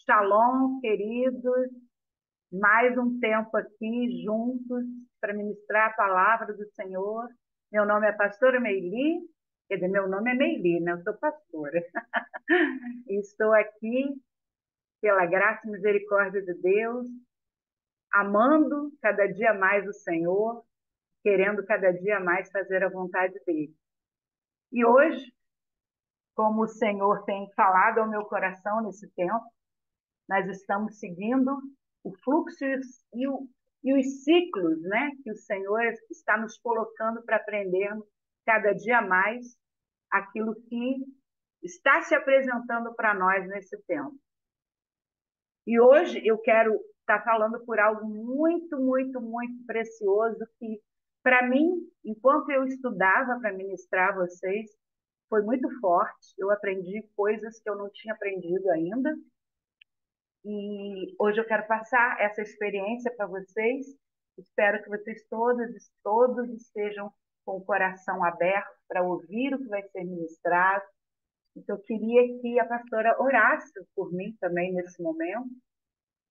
Shalom, queridos. Mais um tempo aqui juntos para ministrar a palavra do Senhor. Meu nome é pastora Meili, quer dizer, meu nome é Meili, né? Eu sou pastora. E estou aqui pela graça e misericórdia de Deus, amando cada dia mais o Senhor, querendo cada dia mais fazer a vontade dele. E hoje, como o Senhor tem falado ao meu coração nesse tempo, nós estamos seguindo o fluxo e os ciclos, né, que o Senhor está nos colocando para aprendermos cada dia mais aquilo que está se apresentando para nós nesse tempo. E hoje eu quero estar falando por algo muito, muito, muito precioso que, para mim, enquanto eu estudava para ministrar a vocês, foi muito forte. Eu aprendi coisas que eu não tinha aprendido ainda. E hoje eu quero passar essa experiência para vocês. Espero que vocês todos estejam com o coração aberto para ouvir o que vai ser ministrado. Então, eu queria que a pastora orasse por mim também nesse momento,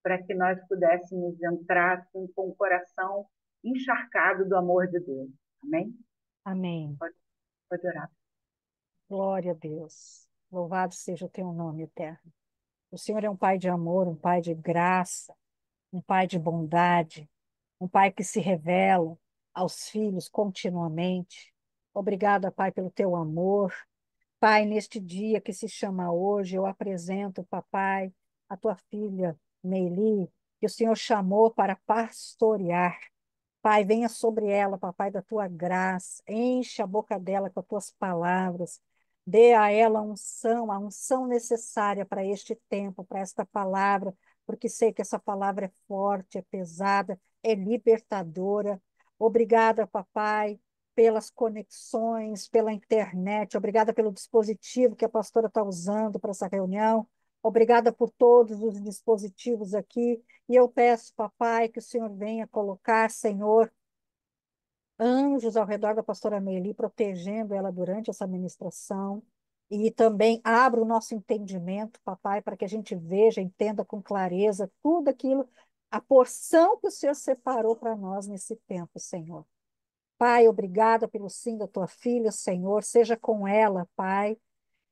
para que nós pudéssemos entrar assim, com o coração encharcado do amor de Deus. Amém? Amém. Pode orar. Glória a Deus. Louvado seja o teu nome eterno. O Senhor é um Pai de amor, um Pai de graça, um Pai de bondade, um Pai que se revela aos filhos continuamente. Obrigada, Pai, pelo teu amor. Pai, neste dia que se chama hoje, eu apresento, papai, a tua filha Meili, que o Senhor chamou para pastorear. Pai, venha sobre ela, papai, da tua graça, enche a boca dela com as tuas palavras, dê a ela a unção necessária para este tempo, para esta palavra, porque sei que essa palavra é forte, é pesada, é libertadora. Obrigada, papai, pelas conexões, pela internet, obrigada pelo dispositivo que a pastora está usando para essa reunião. Obrigada por todos os dispositivos aqui. E eu peço, papai, que o Senhor venha colocar, Senhor, anjos ao redor da pastora Meili, protegendo ela durante essa ministração. E também abra o nosso entendimento, papai, para que a gente veja, entenda com clareza tudo aquilo, a porção que o Senhor separou para nós nesse tempo, Senhor. Pai, obrigada pelo sim da tua filha, Senhor. Seja com ela, Pai.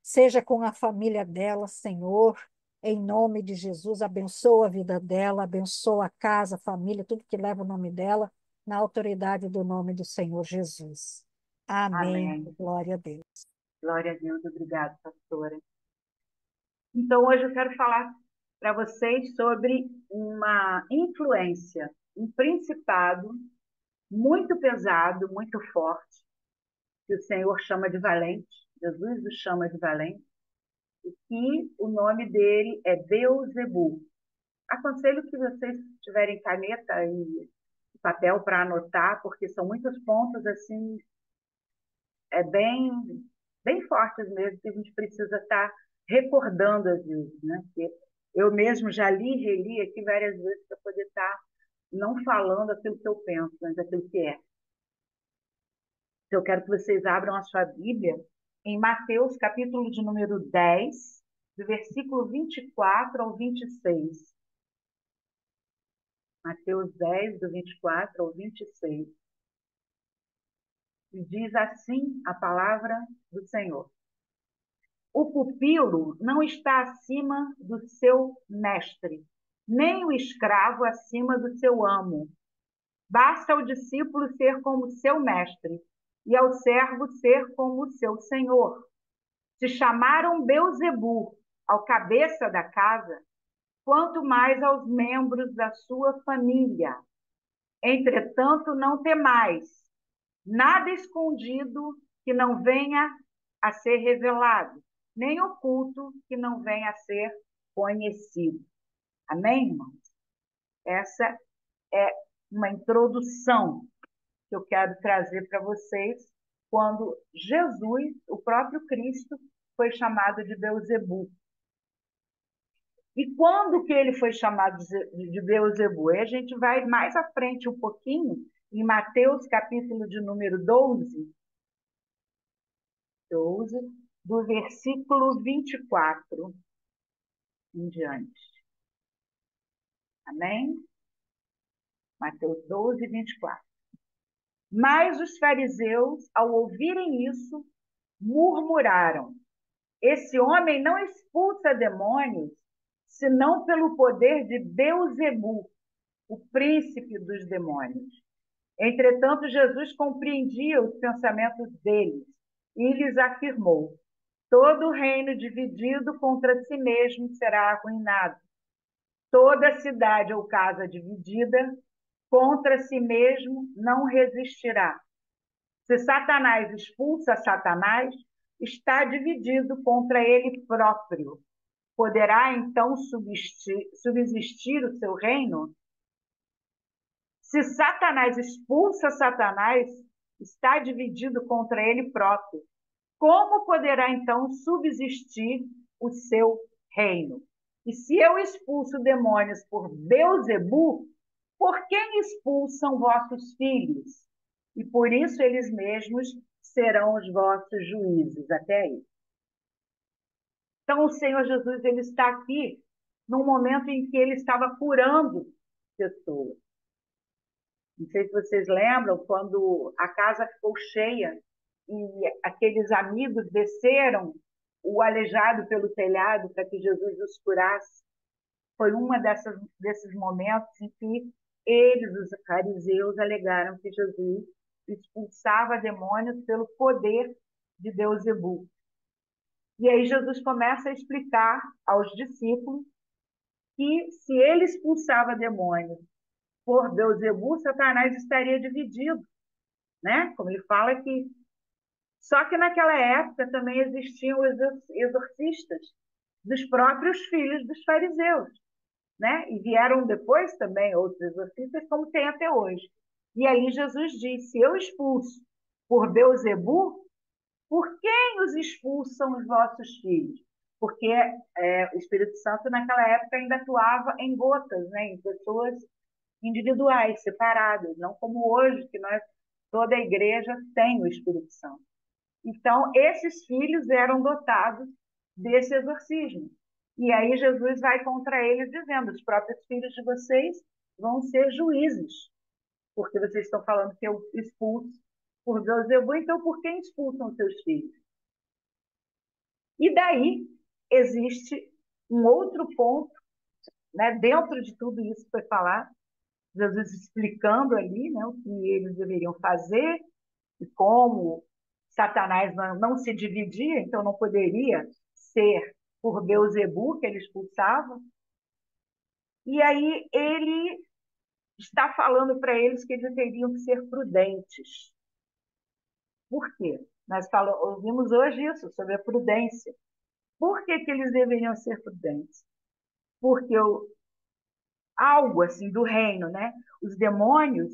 Seja com a família dela, Senhor, em nome de Jesus, abençoa a vida dela, abençoa a casa, a família, tudo que leva o nome dela, na autoridade do nome do Senhor Jesus. Amém. Amém. Glória a Deus. Glória a Deus. Obrigada, pastora. Então, hoje eu quero falar para vocês sobre uma influência, um principado muito pesado, muito forte, que o Senhor chama de valente, Jesus o chama de valente, e que o nome dele é Beelzebul. Aconselho que vocês tiverem caneta e papel para anotar, porque são muitos pontos assim, é bem fortes mesmo, que a gente precisa estar recordando às vezes, né? Porque eu mesmo já li e reli aqui várias vezes para poder estar não falando aquilo que eu penso, mas aquilo que é. Então, eu quero que vocês abram a sua Bíblia em Mateus, capítulo de número 10, do versículo 24 ao 26. Mateus 10, do 24 ao 26. E diz assim a palavra do Senhor. O pupilo não está acima do seu mestre, nem o escravo acima do seu amo. Basta ao discípulo ser como seu mestre, e ao servo ser como o seu senhor. Se chamaram Beelzebul ao cabeça da casa, quanto mais aos membros da sua família. Entretanto, não temais, nada escondido que não venha a ser revelado, nem oculto que não venha a ser conhecido. Amém, irmãos? Essa é uma introdução que eu quero trazer para vocês quando Jesus, o próprio Cristo, foi chamado de Beelzebul. E quando que ele foi chamado de Beelzebul? Aí a gente vai mais à frente um pouquinho, em Mateus, capítulo de número 12, do versículo 24 em diante. Amém? Mateus 12, 24. Mas os fariseus, ao ouvirem isso, murmuraram: esse homem não expulsa demônios, senão pelo poder de Beelzebu, o príncipe dos demônios. Entretanto, Jesus compreendia os pensamentos deles e lhes afirmou: todo reino dividido contra si mesmo será arruinado. Toda cidade ou casa dividida contra si mesmo não resistirá. Se Satanás expulsa Satanás, está dividido contra ele próprio. Poderá então subsistir o seu reino? Se Satanás expulsa Satanás, está dividido contra ele próprio. Como poderá então subsistir o seu reino? E se eu expulso demônios por Beelzebu, por quem expulsam vossos filhos? E por isso eles mesmos serão os vossos juízes. Até aí. Então, o Senhor Jesus ele está aqui num momento em que ele estava curando pessoas. Não sei se vocês lembram, quando a casa ficou cheia e aqueles amigos desceram o aleijado pelo telhado para que Jesus os curasse. Foi desses momentos em que eles, os fariseus, alegaram que Jesus expulsava demônios pelo poder de Beelzebu. E aí Jesus começa a explicar aos discípulos que se ele expulsava demônios por Beelzebu, Satanás estaria dividido, né? Como ele fala aqui. Só que naquela época também existiam os exorcistas dos próprios filhos dos fariseus, né? E vieram depois também outros exorcistas, como tem até hoje. E aí Jesus disse: eu expulso por Beelzebu, por quem os expulsam os vossos filhos? Porque o Espírito Santo naquela época ainda atuava em gotas, né? Em pessoas individuais, separadas, não como hoje, que toda a igreja tem o Espírito Santo. Então, esses filhos eram dotados desse exorcismo. E aí Jesus vai contra eles dizendo: os próprios filhos de vocês vão ser juízes, porque vocês estão falando que eu expulso por Beelzebu, então por quem expulsam seus filhos? E daí existe um outro ponto, né, dentro de tudo isso que foi falado, Jesus explicando ali, né, o que eles deveriam fazer e como Satanás não se dividia, então não poderia ser por Beelzebu que ele expulsava. E aí ele está falando para eles que eles teriam que ser prudentes. Por quê? Nós ouvimos hoje isso, sobre a prudência. Por que eles deveriam ser prudentes? Porque algo assim do reino, né? Os demônios,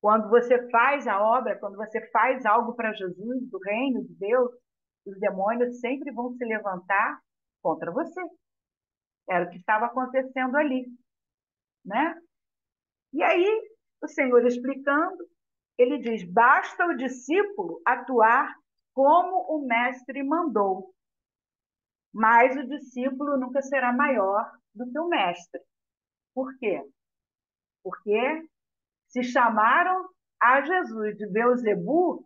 quando você faz a obra, quando você faz algo para Jesus, do reino de Deus, os demônios sempre vão se levantar contra você. Era o que estava acontecendo ali, né? E aí, o Senhor explicando, ele diz: basta o discípulo atuar como o mestre mandou, mas o discípulo nunca será maior do que o mestre. Por quê? Porque se chamaram a Jesus de Beelzebu,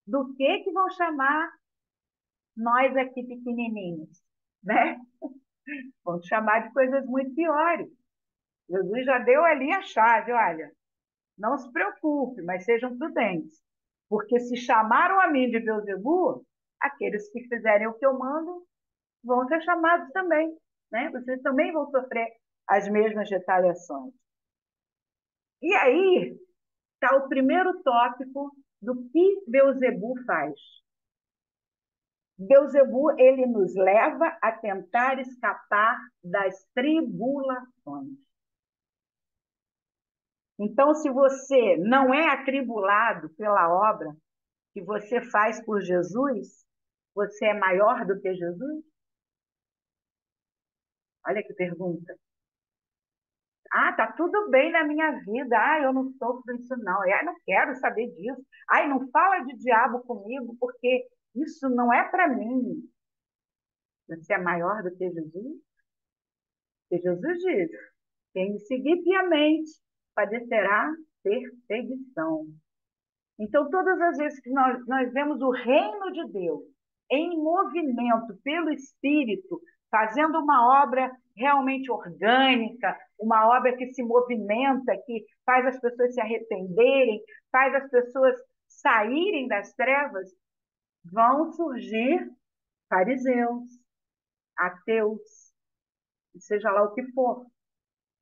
do que vão chamar nós aqui pequenininhos, né? Vão chamar de coisas muito piores. Jesus já deu ali a chave: olha, não se preocupe, mas sejam prudentes, porque se chamaram a mim de Beelzebu, aqueles que fizerem o que eu mando vão ser chamados também, né? Vocês também vão sofrer as mesmas retaliações. E aí está o primeiro tópico do que Beelzebu faz. Beelzebu, ele nos leva a tentar escapar das tribulações. Então, se você não é atribulado pela obra que você faz por Jesus, você é maior do que Jesus? Olha que pergunta. Ah, tá tudo bem na minha vida. Ah, eu não sofro isso não. Ah, não quero saber disso. Ai, não fala de diabo comigo, porque isso não é para mim. Você é maior do que Jesus? Porque Jesus diz: Quem me seguir piamente padecerá perseguição. Então, todas as vezes que nós vemos o reino de Deus em movimento pelo Espírito, fazendo uma obra realmente orgânica, uma obra que se movimenta, que faz as pessoas se arrependerem, faz as pessoas saírem das trevas, vão surgir fariseus, ateus, seja lá o que for,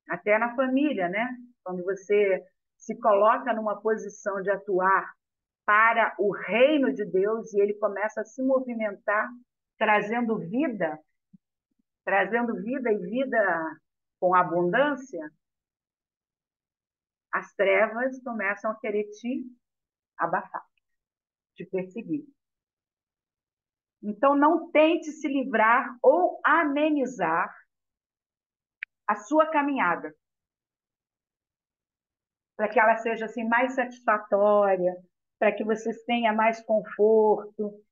até na família, né? Quando você se coloca numa posição de atuar para o reino de Deus e ele começa a se movimentar, trazendo vida e vida com abundância, as trevas começam a querer te abafar, te perseguir. Então, não tente se livrar ou amenizar a sua caminhada, para que ela seja assim mais satisfatória, para que você tenha mais conforto.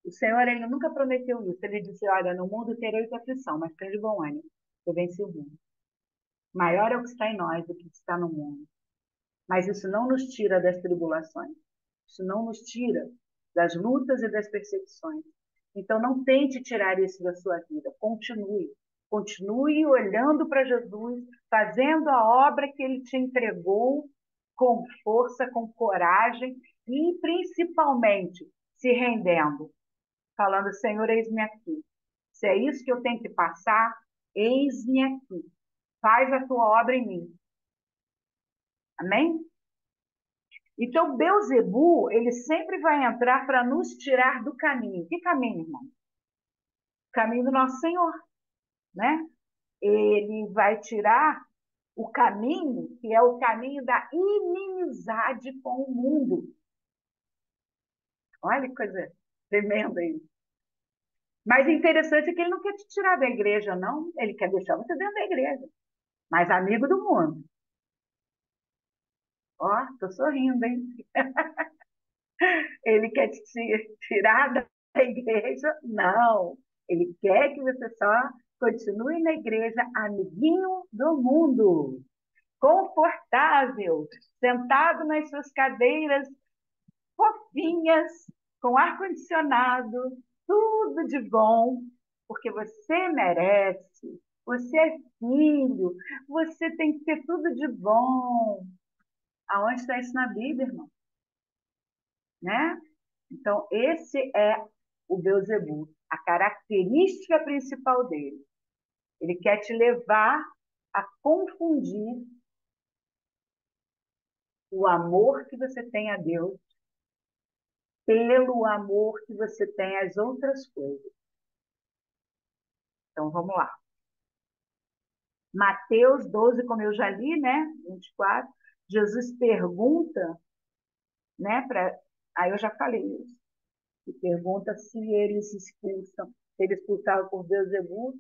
O Senhor, ele nunca prometeu isso. Ele disse: olha, no mundo tereis aflição, mas tem de bom ânimo. Eu venci o mundo. Maior é o que está em nós do que está no mundo. Mas isso não nos tira das tribulações. Isso não nos tira das lutas e das perseguições. Então, não tente tirar isso da sua vida. Continue. Continue olhando para Jesus, fazendo a obra que ele te entregou com força, com coragem e, principalmente, se rendendo. Falando: Senhor, eis-me aqui. Se é isso que eu tenho que passar, eis-me aqui. Faz a tua obra em mim. Amém? Então, Beelzebu, ele sempre vai entrar para nos tirar do caminho. Que caminho, irmão? O caminho do nosso Senhor, né? Ele vai tirar o caminho que é o caminho da inimizade com o mundo. Olha que coisa tremenda isso. Mas o interessante é que ele não quer te tirar da igreja, não. Ele quer deixar você dentro da igreja. Mas amigo do mundo. Ó, tô sorrindo, hein? Ele quer te tirar da igreja? Não. Ele quer que você só continue na igreja, amiguinho do mundo, confortável, sentado nas suas cadeiras fofinhas, com ar-condicionado, tudo de bom, porque você merece, você é filho, você tem que ter tudo de bom. Aonde está isso na Bíblia, irmão? Né? Então, esse é o Beelzebub, a característica principal dele. Ele quer te levar a confundir o amor que você tem a Deus pelo amor que você tem às outras coisas. Então, vamos lá. Mateus 12, como eu já li, né? 24, Jesus pergunta, né? Aí eu já falei isso. E pergunta se eles expulsam, se ele expulsava por Beelzebub,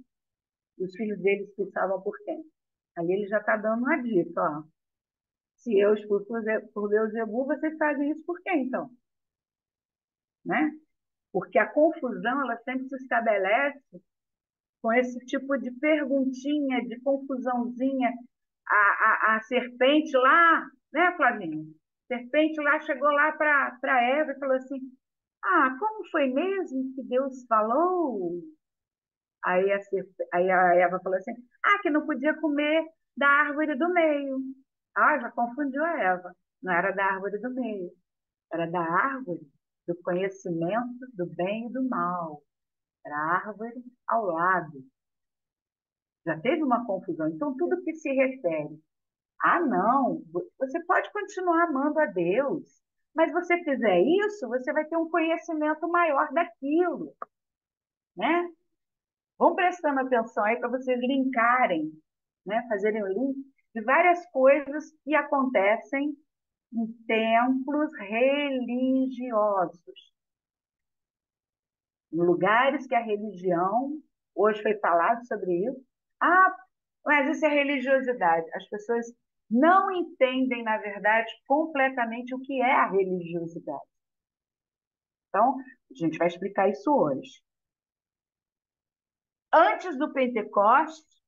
e os filhos dele expulsavam por quem? Ali ele já está dando uma dica, ó. Se eu expulso por Beelzebub, vocês fazem isso por quê, então? Né? Porque a confusão, ela sempre se estabelece com esse tipo de perguntinha, de confusãozinha. A serpente lá, né, Flavinha? A serpente lá chegou lá para Eva e falou assim: ah, como foi mesmo que Deus falou? Aí a Eva falou assim: ah, que não podia comer da árvore do meio. Ah, já confundiu a Eva. Não era da árvore do meio, era da árvore do conhecimento do bem e do mal. Era a árvore ao lado. Já teve uma confusão. Então, tudo que se refere, ah, não, você pode continuar amando a Deus, mas você fizer isso, você vai ter um conhecimento maior daquilo, né? Vão prestando atenção aí para vocês linkarem, né? Fazerem o link de várias coisas que acontecem em templos religiosos, em lugares que a religião, hoje foi falado sobre isso. Ah, mas isso é religiosidade. As pessoas não entendem, na verdade, completamente o que é a religiosidade. Então, a gente vai explicar isso hoje. Antes do Pentecostes,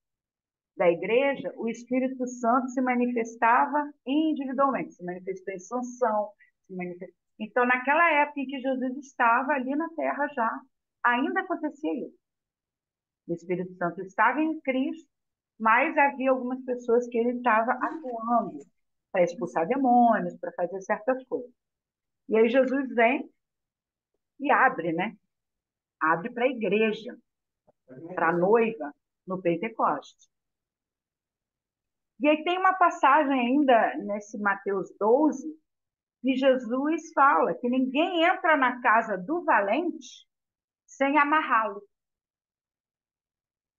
da igreja, o Espírito Santo se manifestava individualmente, se manifestou em Sansão, se manifestou... Então, naquela época em que Jesus estava ali na terra já, ainda acontecia isso. O Espírito Santo estava em Cristo, mas havia algumas pessoas que ele estava atuando para expulsar demônios, para fazer certas coisas. E aí Jesus vem e abre, né? Abre para a igreja, para a noiva, no Pentecostes. E aí tem uma passagem ainda nesse Mateus 12, que Jesus fala que ninguém entra na casa do valente sem amarrá-lo.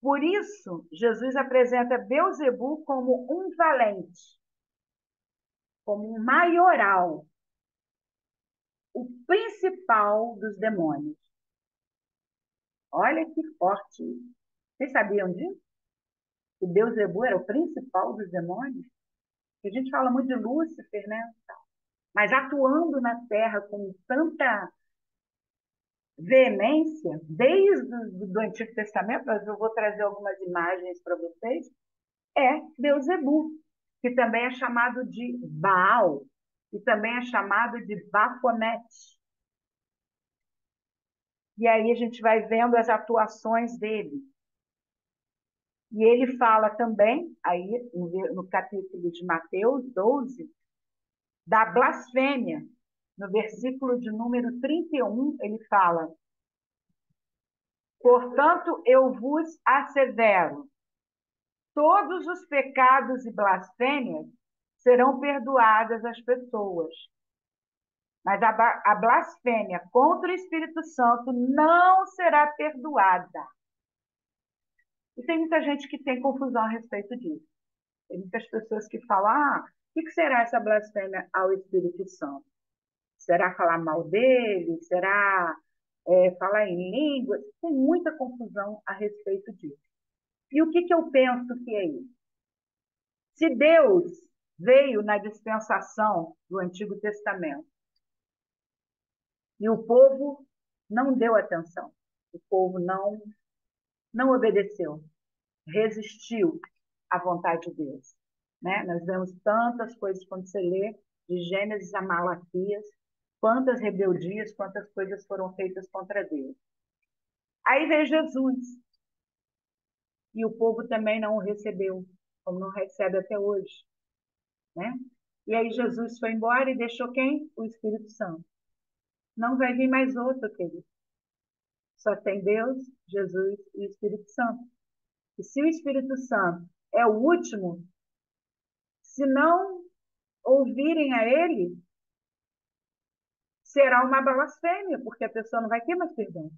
Por isso, Jesus apresenta Beelzebu como um valente, como um maioral, o principal dos demônios. Olha que forte isso. Vocês sabiam disso? Que Beelzebu era o principal dos demônios? A gente fala muito de Lúcifer, né? Mas atuando na Terra com tanta veemência, desde o Antigo Testamento, mas eu vou trazer algumas imagens para vocês, é Beelzebu, que também é chamado de Baal, e também é chamado de Baphomet. E aí a gente vai vendo as atuações dele. E ele fala também, aí no capítulo de Mateus 12, da blasfêmia. No versículo de número 31, ele fala: portanto, eu vos assevero, todos os pecados e blasfêmias serão perdoadas às pessoas. Mas a blasfêmia contra o Espírito Santo não será perdoada. E tem muita gente que tem confusão a respeito disso. Tem muitas pessoas que falam, o que será essa blasfêmia ao Espírito Santo? Será falar mal dele? Será falar em línguas? Tem muita confusão a respeito disso. E o que eu penso que é isso? Se Deus veio na dispensação do Antigo Testamento e o povo não deu atenção, o povo não obedeceu, resistiu à vontade de Deus. Né? Nós vemos tantas coisas quando você lê de Gênesis a Malaquias, quantas rebeldias, quantas coisas foram feitas contra Deus. Aí veio Jesus, e o povo também não o recebeu, como não recebe até hoje. Né? E aí Jesus foi embora e deixou quem? O Espírito Santo. Não vai vir mais outro, querido. Só tem Deus, Jesus e o Espírito Santo. E se o Espírito Santo é o último, se não ouvirem a ele, será uma blasfêmia, porque a pessoa não vai ter mais perdão.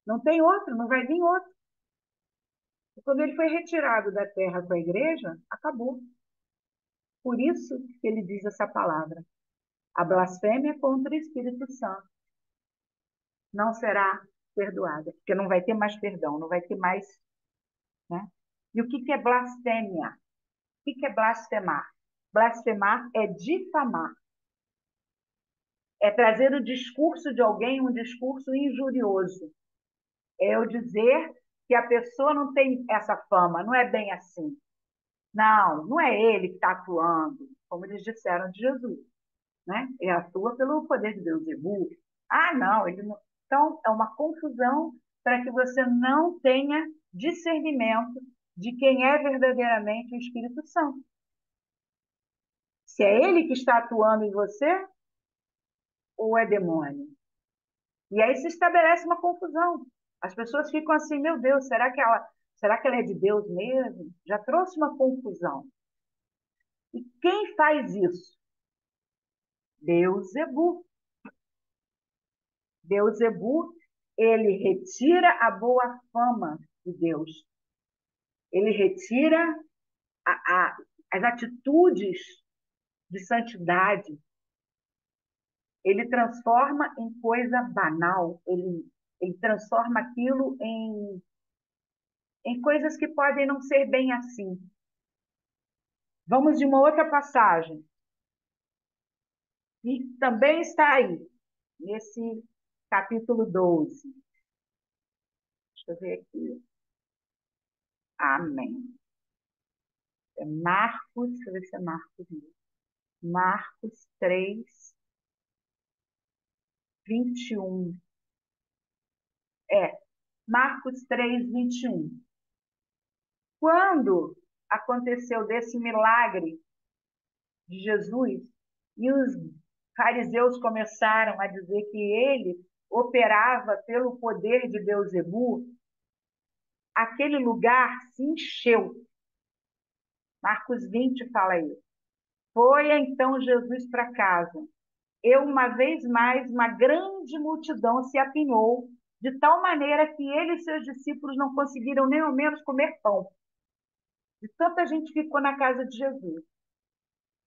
Não tem outro, não vai vir outro. E quando ele foi retirado da terra com a igreja, acabou. Por isso que ele diz essa palavra. A blasfêmia contra o Espírito Santo não será perdoada, porque não vai ter mais perdão, não vai ter mais... Né? E o que é blasfêmia? O que é blasfemar? Blasfemar é difamar. É trazer o discurso de alguém, um discurso injurioso. É eu dizer que a pessoa não tem essa fama, não é bem assim. Não é ele que está atuando, como eles disseram de Jesus. Né? Ele atua pelo poder de Beelzebu. Não, ele não... Então, é uma confusão para que você não tenha discernimento de quem é verdadeiramente o Espírito Santo. Se é ele que está atuando em você ou é demônio. E aí se estabelece uma confusão. As pessoas ficam assim, meu Deus, será que ela é de Deus mesmo? Já trouxe uma confusão. E quem faz isso? Beelzebu. Beelzebu, ele retira a boa fama de Deus. Ele retira as atitudes de santidade. Ele transforma em coisa banal. Ele transforma aquilo em coisas que podem não ser bem assim. Vamos de uma outra passagem. E também está aí, nesse capítulo 12. Deixa eu ver aqui. Amém. É Marcos, deixa eu ver se é Marcos mesmo. Marcos 3, 21. É, Marcos 3, 21. Quando aconteceu desse milagre de Jesus e os fariseus começaram a dizer que ele operava pelo poder de Beelzebú, aquele lugar se encheu. Marcos 20 fala isso. Foi então Jesus para casa. E uma vez mais, uma grande multidão se apinhou, de tal maneira que ele e seus discípulos não conseguiram nem ao menos comer pão. E tanta gente ficou na casa de Jesus.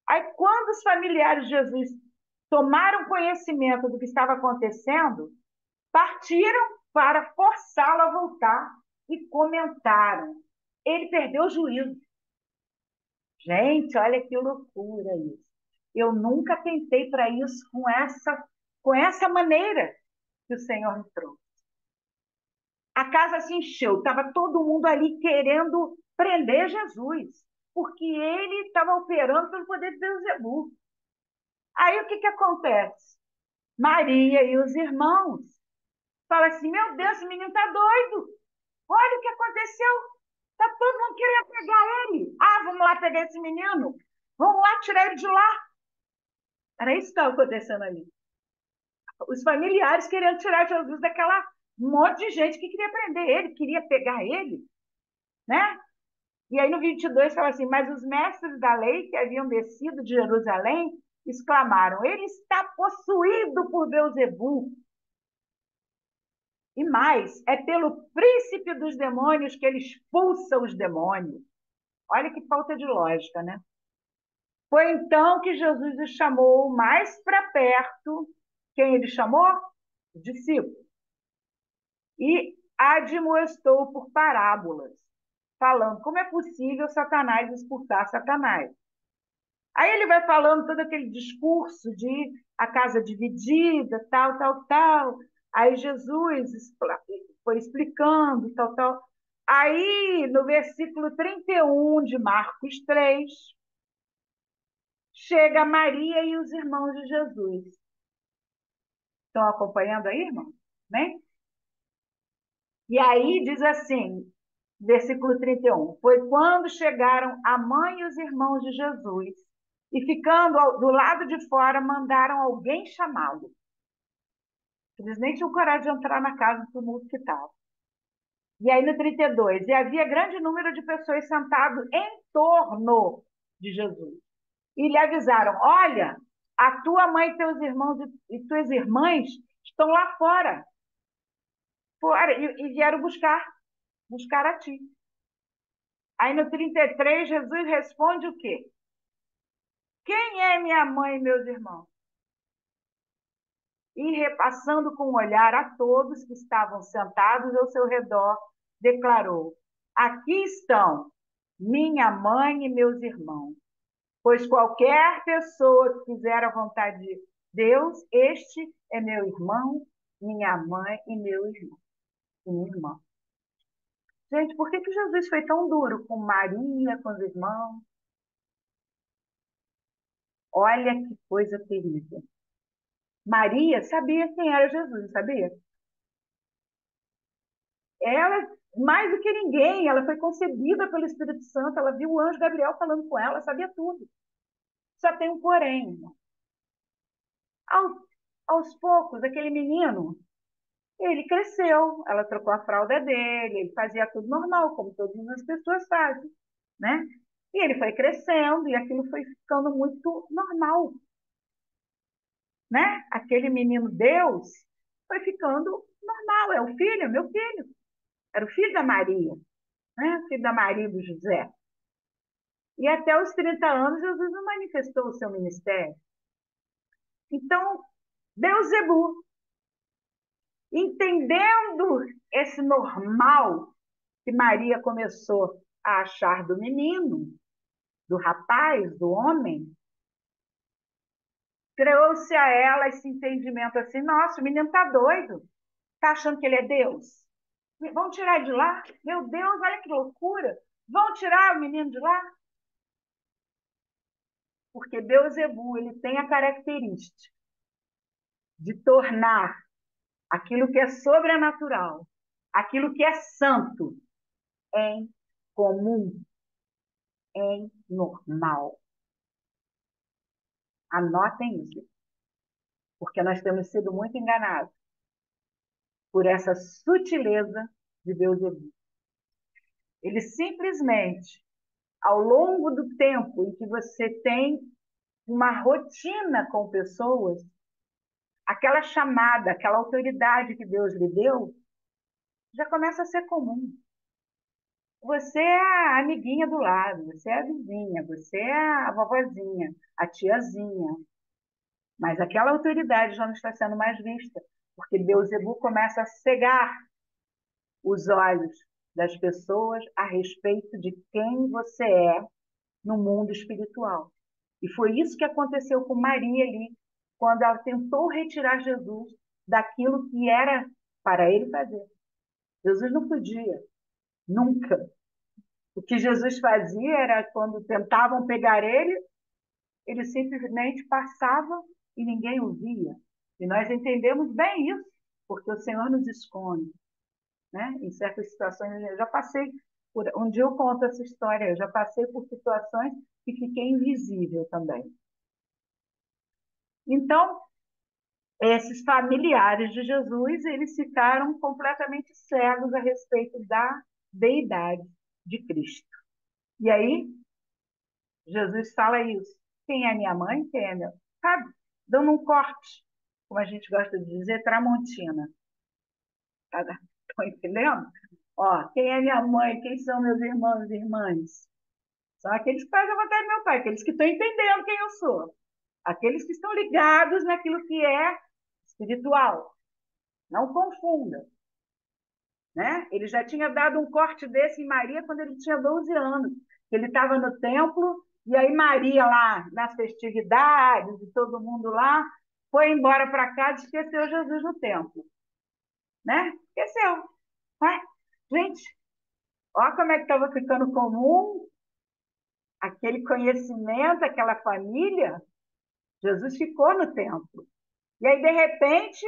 Aí, quando os familiares de Jesus tomaram conhecimento do que estava acontecendo, partiram para forçá-lo a voltar e comentaram. Ele perdeu o juízo. Gente, olha que loucura isso. Eu nunca tentei para isso com essa maneira que o Senhor me trouxe. A casa se encheu, estava todo mundo ali querendo prender Jesus, porque ele estava operando pelo poder de Beelzebú. Aí o que acontece? Maria e os irmãos falam assim: meu Deus, esse menino está doido. Olha o que aconteceu. Está todo mundo querendo pegar ele. Ah, vamos lá pegar esse menino. Vamos lá tirar ele de lá. Era isso que estava acontecendo ali. Os familiares querendo tirar Jesus daquela monte de gente que queria prender ele, queria pegar ele, né? E aí no 22 fala assim: mas os mestres da lei que haviam descido de Jerusalém exclamaram: ele está possuído por Beelzebú. E mais, é pelo príncipe dos demônios que ele expulsa os demônios. Olha que falta de lógica, né? Foi então que Jesus os chamou mais para perto. Quem ele chamou? Os discípulos. E admoestou por parábolas, falando como é possível Satanás expulsar Satanás. Aí ele vai falando todo aquele discurso de a casa dividida, tal, tal, tal. Aí Jesus foi explicando, tal, tal. Aí, no versículo 31 de Marcos 3, chega Maria e os irmãos de Jesus. Estão acompanhando aí, irmão? Né? E aí diz assim, versículo 31, foi quando chegaram a mãe e os irmãos de Jesus, e ficando do lado de fora, mandaram alguém chamá-lo. Eles nem tinham coragem de entrar na casa do tumulto que estava. E aí no 32, e havia grande número de pessoas sentadas em torno de Jesus. E lhe avisaram: olha, a tua mãe e teus irmãos e tuas irmãs estão lá fora. E vieram buscar a ti. Aí no 33, Jesus responde o quê? Quem é minha mãe e meus irmãos? E repassando com o olhar a todos que estavam sentados ao seu redor, declarou: aqui estão minha mãe e meus irmãos. Pois qualquer pessoa que fizer a vontade de Deus, este é meu irmão, minha mãe e meu irmão. E minha irmã. Gente, por que Jesus foi tão duro com Maria, com os irmãos? Olha que coisa terrível. Maria sabia quem era Jesus, sabia? Ela, mais do que ninguém, ela foi concebida pelo Espírito Santo, ela viu o anjo Gabriel falando com ela, sabia tudo. Só tem um porém. Aos, aos poucos, aquele menino, ele cresceu, ela trocou a fralda dele, ele fazia tudo normal, como todas as pessoas fazem, né? E ele foi crescendo e aquilo foi ficando muito normal, né? Aquele menino Deus foi ficando normal, é o filho, é meu filho. Era o filho da Maria, né? Filho da Maria e do José. E até os 30 anos, Jesus não manifestou o seu ministério. Então, Beelzebú, entendendo esse normal que Maria começou a achar do menino, do rapaz, do homem, criou-se a ela esse entendimento assim: nossa, o menino está doido, está achando que ele é Deus? Vão tirar de lá? Meu Deus, olha que loucura! Vão tirar o menino de lá? Porque Beelzebul, ele tem a característica de tornar aquilo que é sobrenatural, aquilo que é santo, em comum, em normal. Anotem isso, porque nós temos sido muito enganados por essa sutileza de Beelzebul. Ele simplesmente, ao longo do tempo em que você tem uma rotina com pessoas, aquela chamada, aquela autoridade que Deus lhe deu, já começa a ser comum. Você é a amiguinha do lado, você é a vizinha, você é a vovozinha, a tiazinha. Mas aquela autoridade já não está sendo mais vista, porque Beelzebul começa a cegar os olhos das pessoas a respeito de quem você é no mundo espiritual. E foi isso que aconteceu com Maria ali, quando ela tentou retirar Jesus daquilo que era para ele fazer. Jesus não podia, nunca. O que Jesus fazia era, quando tentavam pegar ele simplesmente passava e ninguém o via. E nós entendemos bem isso, porque o Senhor nos esconde, né? Em certas situações, eu já passei por... Um dia eu conto essa história, eu já passei por situações que fiquei invisível também. Então, esses familiares de Jesus, eles ficaram completamente cegos a respeito da deidade de Cristo. E aí, Jesus fala isso. Quem é minha mãe? Quem é meu? Sabe? Dando um corte, como a gente gosta de dizer, tramontina. Estão entendendo? Ó, quem é minha mãe? Quem são meus irmãos e irmãs? São aqueles que fazem a vontade do meu pai, aqueles que estão entendendo quem eu sou. Aqueles que estão ligados naquilo que é espiritual. Não confunda. Né? Ele já tinha dado um corte desse em Maria quando ele tinha 12 anos. Ele estava no templo, e aí Maria lá, nas festividades, e todo mundo lá, foi embora para casa e esqueceu Jesus no templo. Né? Esqueceu. Ué, gente, olha como é que estava ficando comum aquele conhecimento, aquela família. Jesus ficou no templo. E aí, de repente,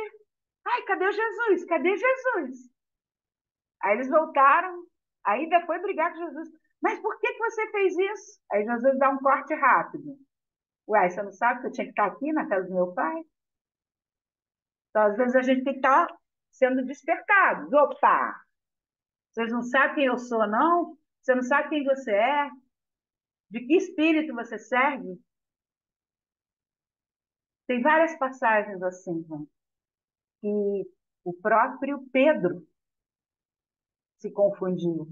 ai, cadê o Jesus? Cadê Jesus? Aí eles voltaram, ainda foi brigar com Jesus. Mas por que você fez isso? Aí Jesus dá um corte rápido. Ué, você não sabe que eu tinha que estar aqui na casa do meu pai? Então, às vezes, a gente tem que estar sendo despertados. Opa! Vocês não sabem quem eu sou, não? Você não sabe quem você é? De que espírito você serve? Tem várias passagens assim, gente, que o próprio Pedro se confundiu.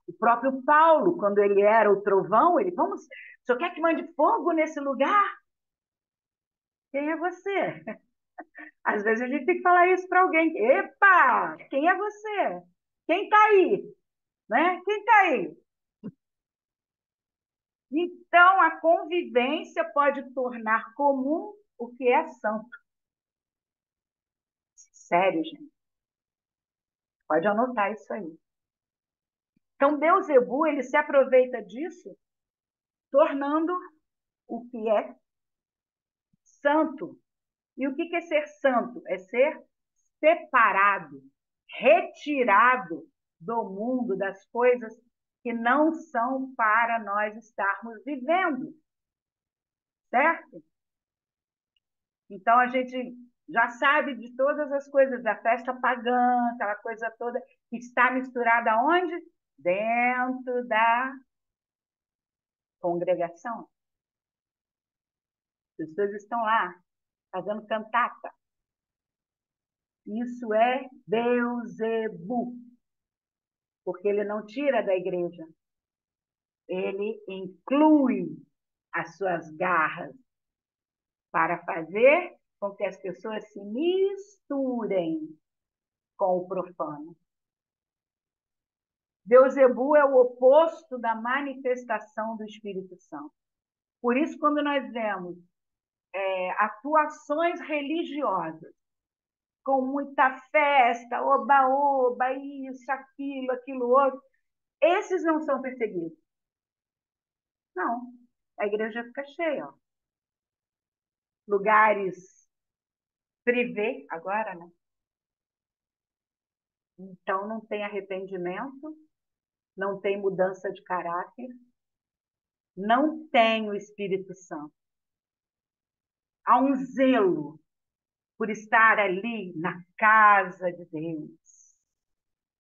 O próprio Paulo, quando ele era o trovão, ele, vamos, o senhor quer que mande fogo nesse lugar? Quem é você? Às vezes a gente tem que falar isso para alguém. Epa, quem é você? Quem está aí? Né? Quem está aí? Então, a convivência pode tornar comum o que é santo. Sério, gente. Pode anotar isso aí. Então, Beelzebul, ele se aproveita disso, tornando o que é santo. E o que é ser santo? É ser separado, retirado do mundo, das coisas que não são para nós estarmos vivendo, certo? Então, a gente já sabe de todas as coisas da festa pagã, aquela coisa toda que está misturada onde? Dentro da congregação. As pessoas estão lá fazendo cantata. Isso é Beelzebul, porque ele não tira da igreja, ele inclui as suas garras para fazer com que as pessoas se misturem com o profano. Beelzebul é o oposto da manifestação do Espírito Santo. Por isso, quando nós vemos atuações religiosas, com muita festa, oba-oba, isso, aquilo, aquilo outro, esses não são perseguidos. Não. a igreja fica cheia, ó. Lugares privê agora, né? Então não tem arrependimento, não tem mudança de caráter, não tem o Espírito Santo. Há um zelo por estar ali na casa de Deus.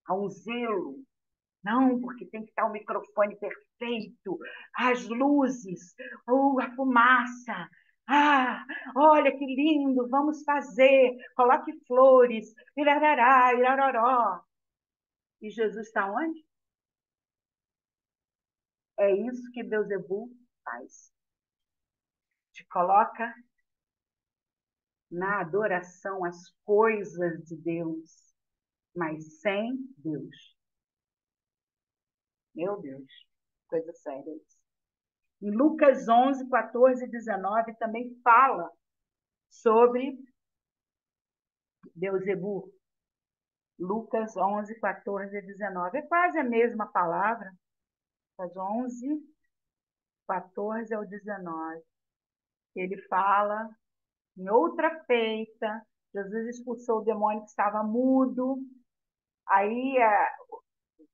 Há um zelo. Não, porque tem que estar o microfone perfeito, as luzes, a fumaça. Ah, olha que lindo, vamos fazer. Coloque flores, irarará, iraroró. E Jesus está onde? É isso que Beelzebul faz. Te coloca na adoração às coisas de Deus, mas sem Deus. Meu Deus, coisa séria isso. Em Lucas 11, 14 e 19 também fala sobre Beelzebul. Lucas 11, 14 e 19. É quase a mesma palavra. Lucas 11, 14 ao 19. Ele fala em outra feita. Jesus expulsou o demônio que estava mudo. Aí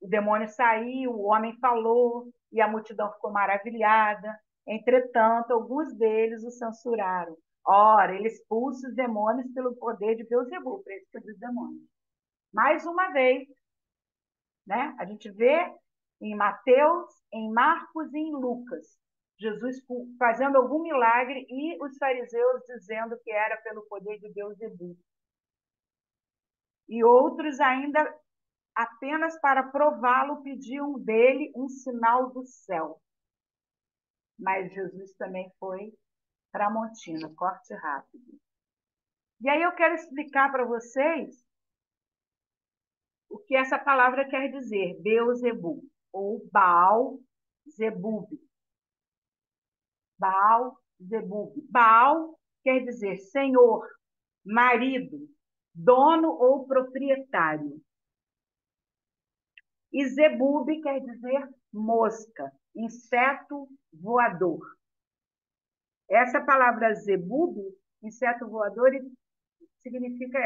o demônio saiu, o homem falou e a multidão ficou maravilhada. Entretanto, alguns deles o censuraram. Ora, ele expulsa os demônios pelo poder de Beelzebul, príncipe dos demônios. Mais uma vez, né? A gente vê em Mateus, em Marcos e em Lucas, Jesus fazendo algum milagre e os fariseus dizendo que era pelo poder de Beelzebul. E outros ainda, apenas para prová-lo, pediam dele um sinal do céu. Mas Jesus também foi tramontina, corte rápido. E aí eu quero explicar para vocês o que essa palavra quer dizer, Beelzebul, ou Baal-Zebub. Baal-Zebub. Baal quer dizer senhor, marido, dono ou proprietário. E Zebub quer dizer mosca, inseto voador. Essa palavra Zebub, inseto voador, significa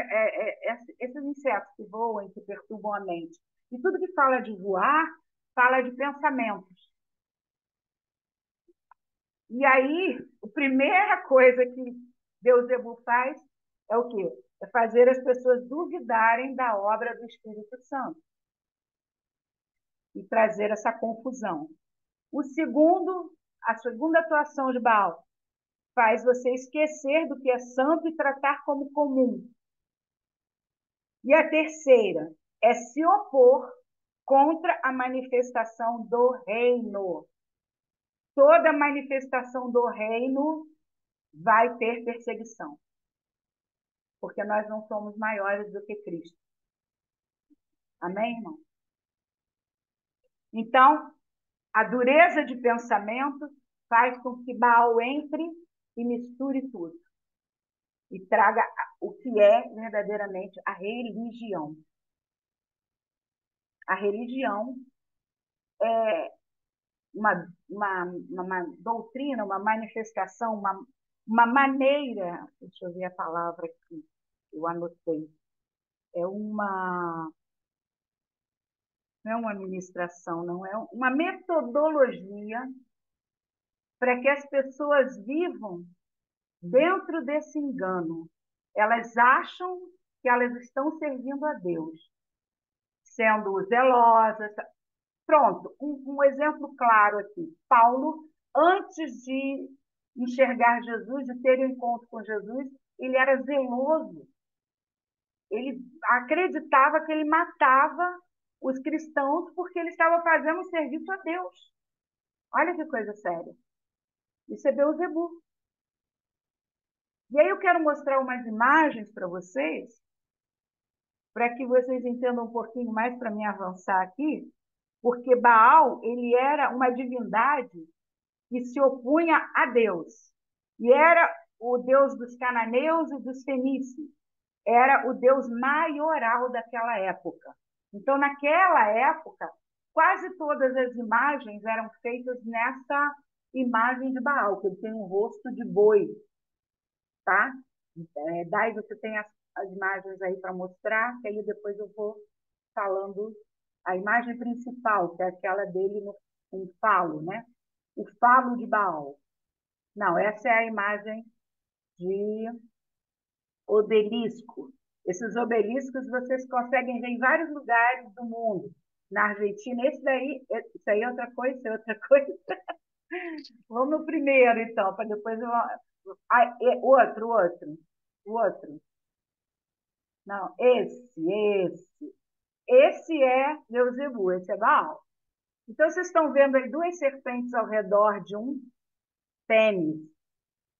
esses insetos que voam, que perturbam a mente. E tudo que fala de voar, fala de pensamentos. E aí, a primeira coisa que Beelzebul faz é o quê? É fazer as pessoas duvidarem da obra do Espírito Santo e trazer essa confusão. A segunda atuação de Baal faz você esquecer do que é santo e tratar como comum. E a terceira é se opor contra a manifestação do reino. Toda manifestação do reino vai ter perseguição, porque nós não somos maiores do que Cristo. Amém, irmão? Então, a dureza de pensamento faz com que Baal entre e misture tudo e traga o que é verdadeiramente a religião. A religião é uma doutrina, uma manifestação, uma maneira, deixa eu ver a palavra aqui, eu anotei, não é uma administração, não é uma metodologia para que as pessoas vivam dentro desse engano. Elas acham que elas estão servindo a Deus, sendo zelosas. Pronto, um exemplo claro aqui. Paulo, antes de enxergar Jesus, de ter um encontro com Jesus, ele era zeloso. Ele acreditava que ele matava os cristãos porque ele estava fazendo um serviço a Deus. Olha que coisa séria. Isso é Beelzebul. E aí eu quero mostrar umas imagens para vocês, para que vocês entendam um pouquinho mais, para me avançar aqui, porque Baal, ele era uma divindade que se opunha a Deus. E era o Deus dos cananeus e dos fenícios. Era o Deus maioral daquela época. Então, naquela época, quase todas as imagens eram feitas imagem de Baal, que ele tem um rosto de boi, tá? Daí você tem as imagens aí para mostrar, que aí depois eu vou falando a imagem principal, que é aquela dele no falo, né? O falo de Baal. Não, essa é a imagem de obelisco. Esses obeliscos vocês conseguem ver em vários lugares do mundo. Na Argentina, isso aí é outra coisa, isso é outra coisa. Vamos no primeiro, então, para depois eu... o outro. Não, esse é Beuzebu, esse é Baal. Então, vocês estão vendo aí duas serpentes ao redor de um pênis.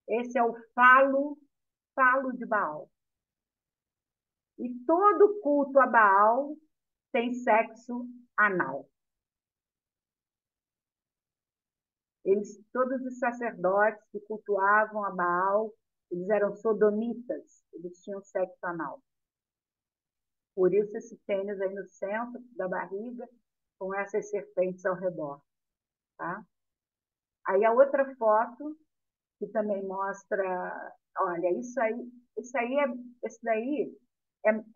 Esse é o falo de Baal. E todo culto a Baal tem sexo anal. Todos os sacerdotes que cultuavam a Baal, eles eram sodomitas, eles tinham sexo anal. Por isso esse pênis aí no centro da barriga, com essas serpentes ao redor. Tá? Aí a outra foto, que também mostra, olha, esse daí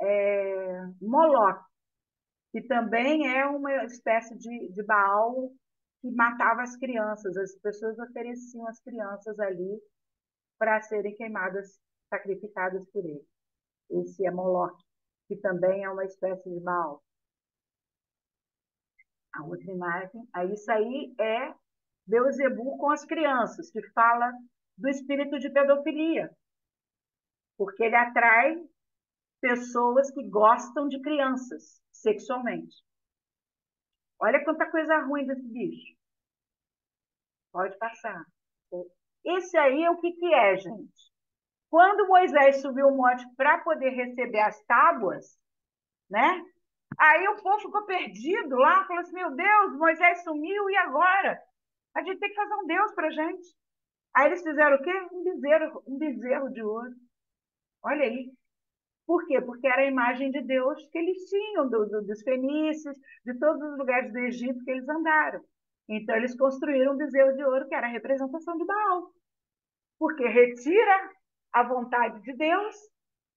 é Moloque, que também é uma espécie de Baal que matava as crianças. As pessoas ofereciam as crianças ali para serem queimadas, sacrificadas por ele. Esse é Moloque, que também é uma espécie de Baal. A outra imagem, isso aí é Beuzebu com as crianças, que fala do espírito de pedofilia, porque ele atrai pessoas que gostam de crianças sexualmente. Olha quanta coisa ruim desse bicho. Pode passar. Esse aí é o que é, gente? Quando Moisés subiu o monte para poder receber as tábuas, né? Aí o povo ficou perdido lá, falou assim: meu Deus, Moisés sumiu, e agora? A gente tem que fazer um Deus para a gente. Aí eles fizeram o quê? Um bezerro de ouro. Olha aí. Por quê? Porque era a imagem de Deus que eles tinham, dos fenícios, de todos os lugares do Egito que eles andaram. Então, eles construíram um bezerro de ouro, que era a representação de Baal. Porque retira a vontade de Deus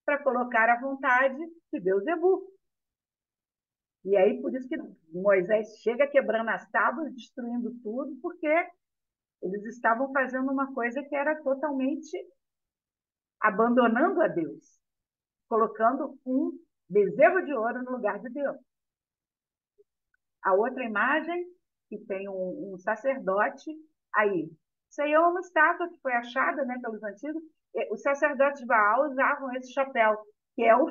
para colocar a vontade de Beuzebu. E aí, por isso que Moisés chega quebrando as tábuas, destruindo tudo, porque eles estavam fazendo uma coisa que era totalmente abandonando a Deus, colocando um bezerro de ouro no lugar de Deus. A outra imagem, que tem um sacerdote aí. Isso aí é uma estátua que foi achada, né, pelos antigos. Os sacerdotes de Baal usavam esse chapéu, que é o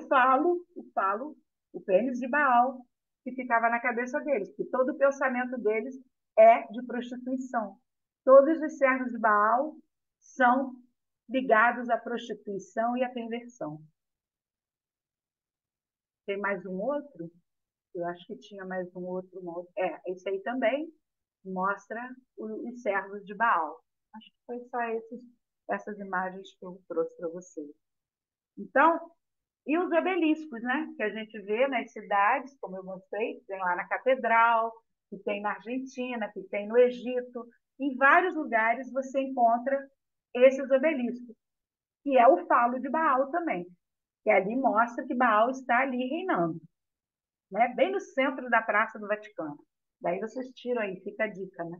pênis de Baal, que ficava na cabeça deles, porque todo o pensamento deles é de prostituição. Todos os servos de Baal são ligados à prostituição e à perversão. Tem mais um outro? Eu acho que tinha mais um outro. Esse aí também mostra os servos de Baal. Acho que foi só essas imagens que eu trouxe para vocês. Então, e os obeliscos, né? Que a gente vê nas cidades, como eu mostrei, que tem lá na Catedral, que tem na Argentina, que tem no Egito. Em vários lugares você encontra esses obeliscos, que é o falo de Baal também, que ali mostra que Baal está ali reinando, né? Bem no centro da Praça do Vaticano. Daí vocês tiram aí, fica a dica, né?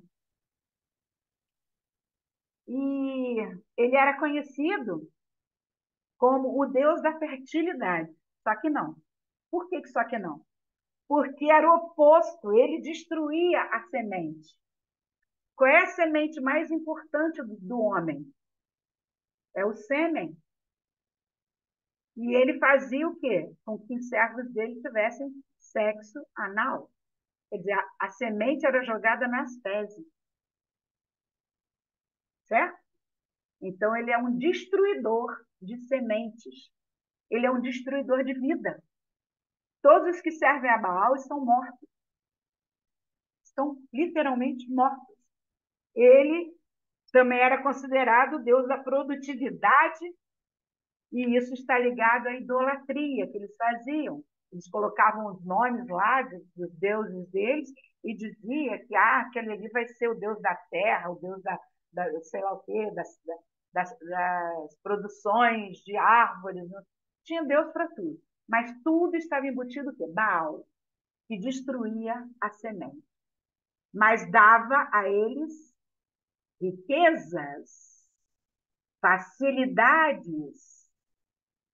E ele era conhecido como o deus da fertilidade. Só que não. Por que só que não? Porque era o oposto, ele destruía a semente. Qual é a semente mais importante do homem? É o sêmen. E ele fazia o quê? Com que os servos dele tivessem sexo anal. Quer dizer, a semente era jogada nas fezes. Certo? Então, ele é um destruidor de sementes. Ele é um destruidor de vida. Todos os que servem a Baal estão mortos. Estão literalmente mortos. Ele também era considerado o deus da produtividade, e isso está ligado à idolatria que eles faziam. Eles colocavam os nomes lá dos deuses deles e dizia que aquele ali vai ser o deus da terra, o deus sei lá o quê, das produções de árvores. Tinha Deus para tudo. Mas tudo estava embutido o quê? Baal, que destruía a semente. Mas dava a eles riquezas, facilidades,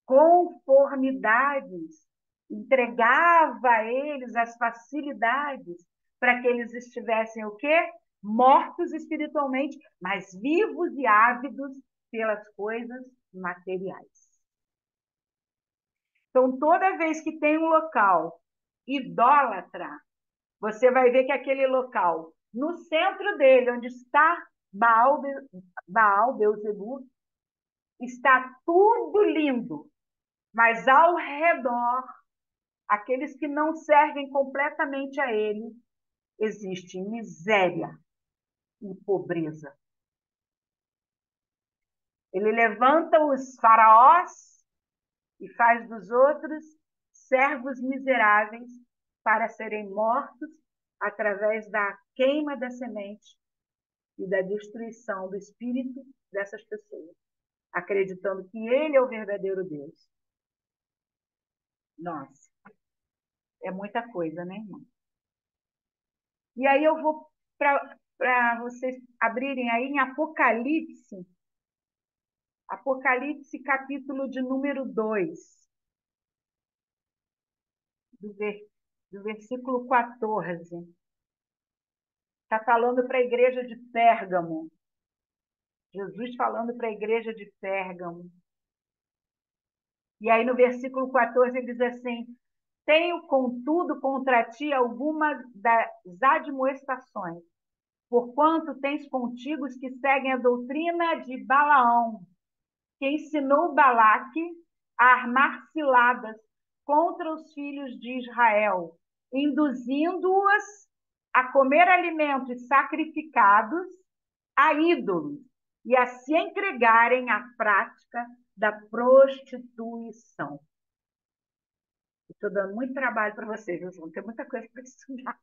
conformidades, entregava a eles as facilidades para que eles estivessem o quê? Mortos espiritualmente, mas vivos e ávidos pelas coisas materiais. Então, toda vez que tem um local idólatra, você vai ver que aquele local, no centro dele, onde está Baal Beuzebu, está tudo lindo, mas ao redor, aqueles que não servem completamente a ele, existe miséria e pobreza. Ele levanta os faraós e faz dos outros servos miseráveis para serem mortos através da queima da semente e da destruição do espírito dessas pessoas, acreditando que ele é o verdadeiro Deus. Nossa, é muita coisa, né, irmão? E aí eu vou para vocês abrirem aí em Apocalipse, Apocalipse capítulo de número 2, do versículo 14. Está falando para a igreja de Pérgamo. Jesus falando para a igreja de Pérgamo. E aí no versículo 14 ele diz assim: tenho, contudo, contra ti algumas das admoestações, porquanto tens contigo os que seguem a doutrina de Balaão, que ensinou Balaque a armar ciladas contra os filhos de Israel, induzindo-os a comer alimentos sacrificados a ídolos e a se entregarem à prática da prostituição. Estou dando muito trabalho para vocês, viu? Tem muita coisa para estudar.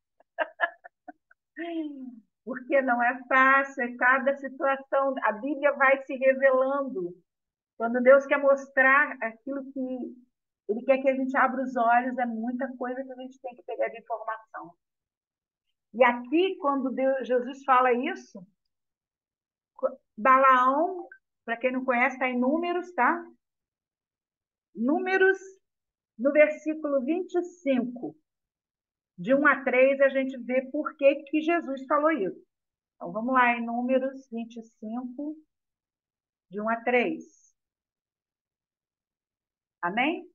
Porque não é fácil, é cada situação. A Bíblia vai se revelando. Quando Deus quer mostrar aquilo que Ele quer que a gente abra os olhos, é muita coisa que a gente tem que pegar de informação. E aqui, quando Jesus fala isso, Balaão, para quem não conhece, está em Números, tá? Números, no versículo 25, de 1 a 3, a gente vê por que Jesus falou isso. Então, vamos lá, em Números 25, de 1 a 3. Amém?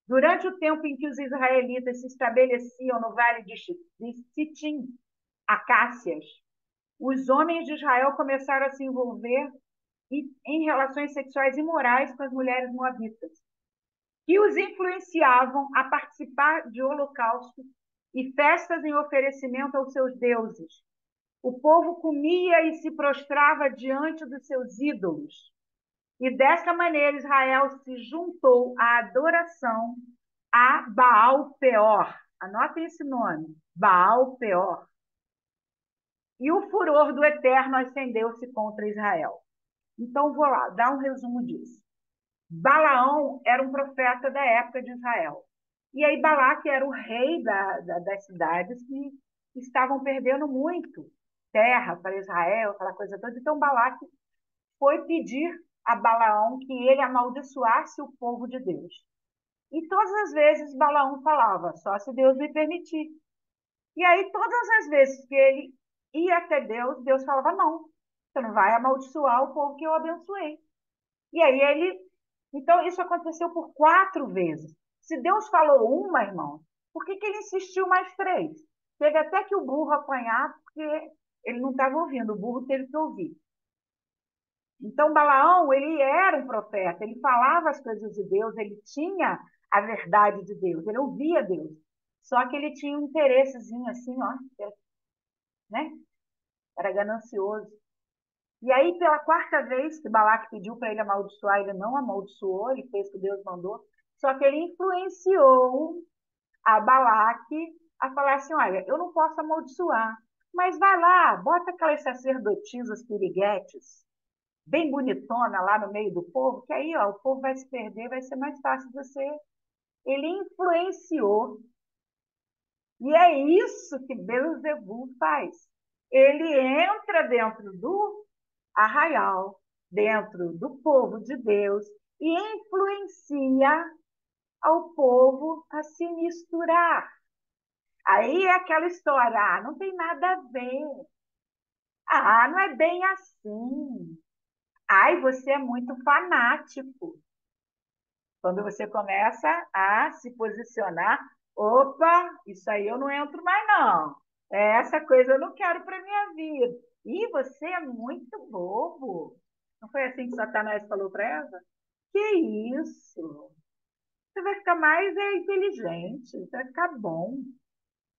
Durante o tempo em que os israelitas se estabeleciam no vale de Sitim, Acácias, os homens de Israel começaram a se envolver em relações sexuais imorais com as mulheres moabitas, que os influenciavam a participar de holocaustos e festas em oferecimento aos seus deuses. O povo comia e se prostrava diante dos seus ídolos. E dessa maneira Israel se juntou à adoração a Baal Peor. Anotem esse nome, Baal Peor. E o furor do Eterno acendeu-se contra Israel. Então, vou lá, dar um resumo disso. Balaão era um profeta da época de Israel. E aí Balaque era o rei das cidades que estavam perdendo muito terra para Israel, aquela coisa toda. Então Balaque foi pedir a Balaão que ele amaldiçoasse o povo de Deus. E todas as vezes Balaão falava, só se Deus me permitir. E aí todas as vezes que ele ia até Deus, Deus falava, não, você não vai amaldiçoar o povo que eu abençoei. E aí ele... Então isso aconteceu por 4 vezes. Se Deus falou uma, irmão, por que ele insistiu mais 3? Teve até que o burro apanhar, porque ele não estava ouvindo, o burro teve que ouvir. Então, Balaão, ele era um profeta, ele falava as coisas de Deus, ele tinha a verdade de Deus, ele ouvia Deus. Só que ele tinha um interessezinho assim, ó, né? Era ganancioso. E aí, pela 4ª vez que Balaque pediu para ele amaldiçoar, ele não amaldiçoou, ele fez o que Deus mandou, só que ele influenciou a Balaque a falar assim, olha, eu não posso amaldiçoar, Mas vai lá, bota aquelas sacerdotisas piriguetes, bem bonitona lá no meio do povo, que aí ó, o povo vai se perder, vai ser mais fácil de você. Ele influenciou. E é isso que Beelzebub faz. Ele entra dentro do arraial, dentro do povo de Deus, e influencia ao povo a se misturar. Aí é aquela história, não tem nada a ver. Não é bem assim. Ai, você é muito fanático. Quando você começa a se posicionar, opa, isso aí eu não entro mais, não. Essa coisa eu não quero para minha vida. E você é muito bobo. Não foi assim que Satanás falou para Eva? Que isso? Você vai ficar mais inteligente, você vai ficar bom,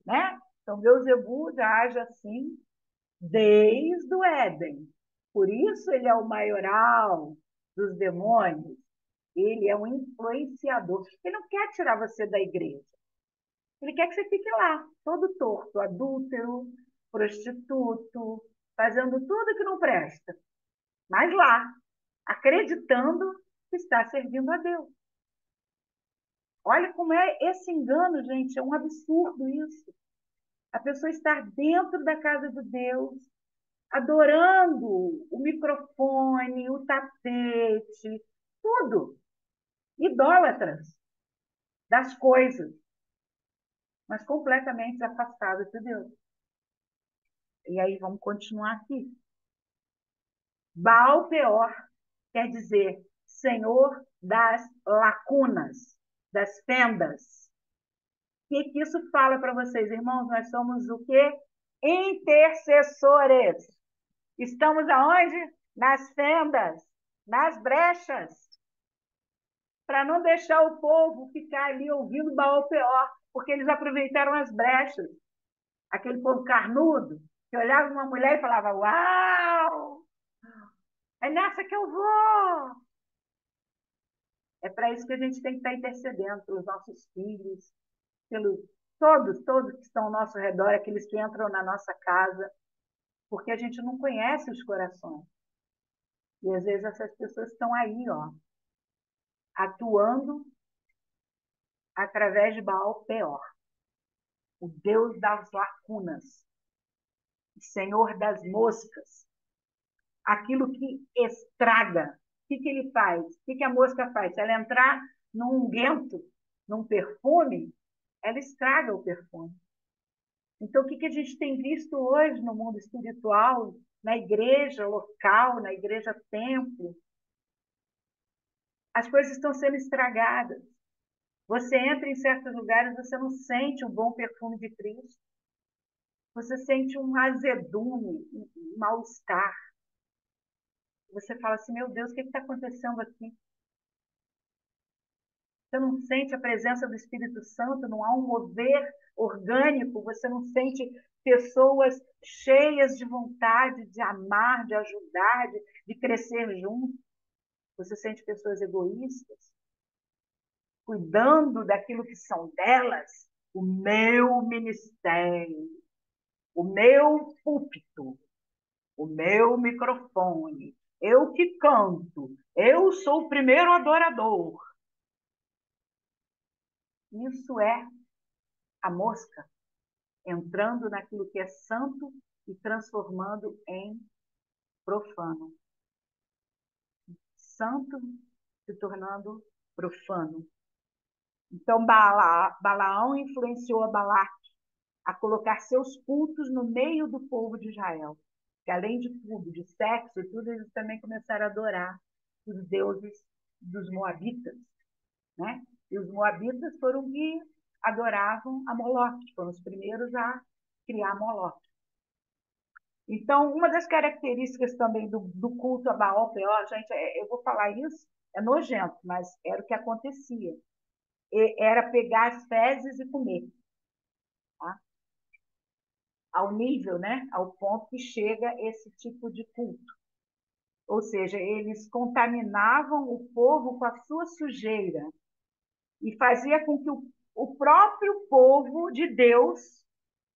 né? Então, Beelzebub já age assim desde o Éden. Por isso ele é o maioral dos demônios. Ele é um influenciador. Ele não quer tirar você da igreja. Ele quer que você fique lá, todo torto, adúltero, prostituto, fazendo tudo que não presta. Mas lá, acreditando que está servindo a Deus. Olha como é esse engano, gente, é um absurdo isso. A pessoa estar dentro da casa de Deus, adorando o microfone, o tapete, tudo. Idólatras das coisas, mas completamente afastadas de Deus. E aí vamos continuar aqui. Baal Peor quer dizer Senhor das lacunas, das fendas. O que isso fala para vocês, irmãos? Nós somos o quê? Intercessores. Estamos aonde? Nas fendas, nas brechas, para não deixar o povo ficar ali ouvindo Baal Peor, porque eles aproveitaram as brechas. Aquele povo carnudo, que olhava uma mulher e falava, uau, é nessa que eu vou. É para isso que a gente tem que estar intercedendo pelos nossos filhos, pelos todos que estão ao nosso redor, aqueles que entram na nossa casa, porque a gente não conhece os corações. E às vezes essas pessoas estão aí, ó, atuando através de Baal Peor, o Deus das lacunas, o Senhor das moscas, aquilo que estraga. O que ele faz? O que a mosca faz? Se ela entrar num unguento, num perfume, ela estraga o perfume. Então, o que a gente tem visto hoje no mundo espiritual, na igreja local, na igreja templo? As coisas estão sendo estragadas. Você entra em certos lugares, você não sente um bom perfume de Cristo. Você sente um azedume, um mal-estar. Você fala assim, meu Deus, o que está acontecendo aqui? Você não sente a presença do Espírito Santo, não há um mover orgânico, você não sente pessoas cheias de vontade de amar, de ajudar, de crescer junto. Você sente pessoas egoístas, cuidando daquilo que são delas. O meu ministério, o meu púlpito, o meu microfone, eu que canto, eu sou o primeiro adorador. Isso é a mosca entrando naquilo que é santo e transformando em profano. Santo se tornando profano. Então, Balaão influenciou a Balaque a colocar seus cultos no meio do povo de Israel. Que além de tudo, de sexo e tudo, eles também começaram a adorar os deuses dos Moabitas. Né? E os Moabitas foram que adoravam a Moloque, foram os primeiros a criar Moloque. Então, uma das características também do culto a Baal Peor, gente, eu vou falar isso, é nojento, mas era o que acontecia. Era pegar as fezes e comer. Tá? Ao nível, né? Ao ponto que chega esse tipo de culto. Ou seja, eles contaminavam o povo com a sua sujeira e fazia com que o próprio povo de Deus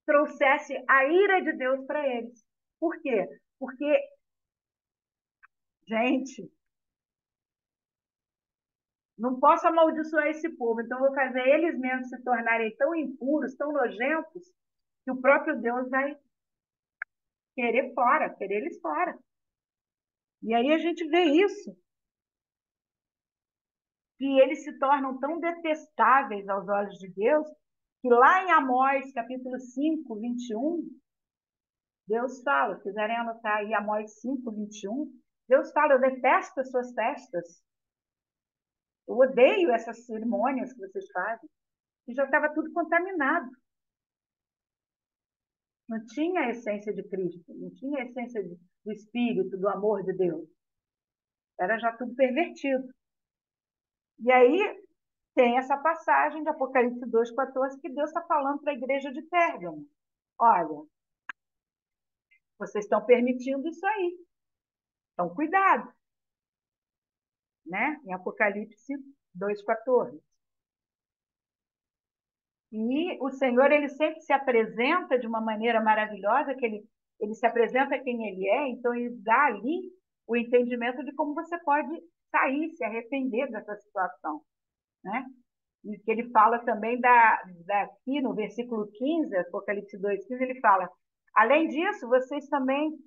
trouxesse a ira de Deus para eles. Por quê? Porque, gente, não posso amaldiçoar esse povo, então vou fazer eles mesmos se tornarem tão impuros, tão nojentos, que o próprio Deus vai querer fora, querer eles fora. E aí a gente vê isso, que eles se tornam tão detestáveis aos olhos de Deus, que lá em Amós, capítulo 5, 21, Deus fala, se quiserem anotar aí Amós 5, 21, Deus fala, eu detesto as suas festas, eu odeio essas cerimônias que vocês fazem, e já estava tudo contaminado. Não tinha a essência de Cristo, não tinha a essência do Espírito, do amor de Deus. Era já tudo pervertido. E aí tem essa passagem de Apocalipse 2,14 que Deus está falando para a igreja de Pérgamo. Olha, vocês estão permitindo isso aí. Então, cuidado. Né? Em Apocalipse 2,14. E o Senhor, ele sempre se apresenta de uma maneira maravilhosa, que ele se apresenta quem ele é, então ele dá ali o entendimento de como você pode sair, se arrepender dessa situação. Né? E que ele fala também daqui no versículo 15, Apocalipse 2,15, ele fala, além disso, vocês também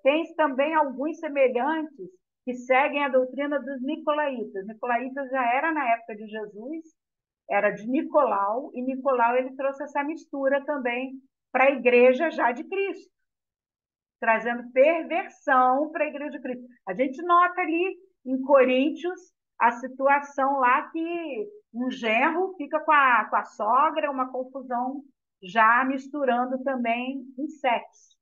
têm também alguns semelhantes que seguem a doutrina dos nicolaítas. Nicolaítas já era na época de Jesus, era de Nicolau, e Nicolau ele trouxe essa mistura também para a igreja já de Cristo, trazendo perversão para a igreja de Cristo. A gente nota ali em Coríntios a situação lá que um genro fica com a sogra, uma confusão já misturando também em sexo.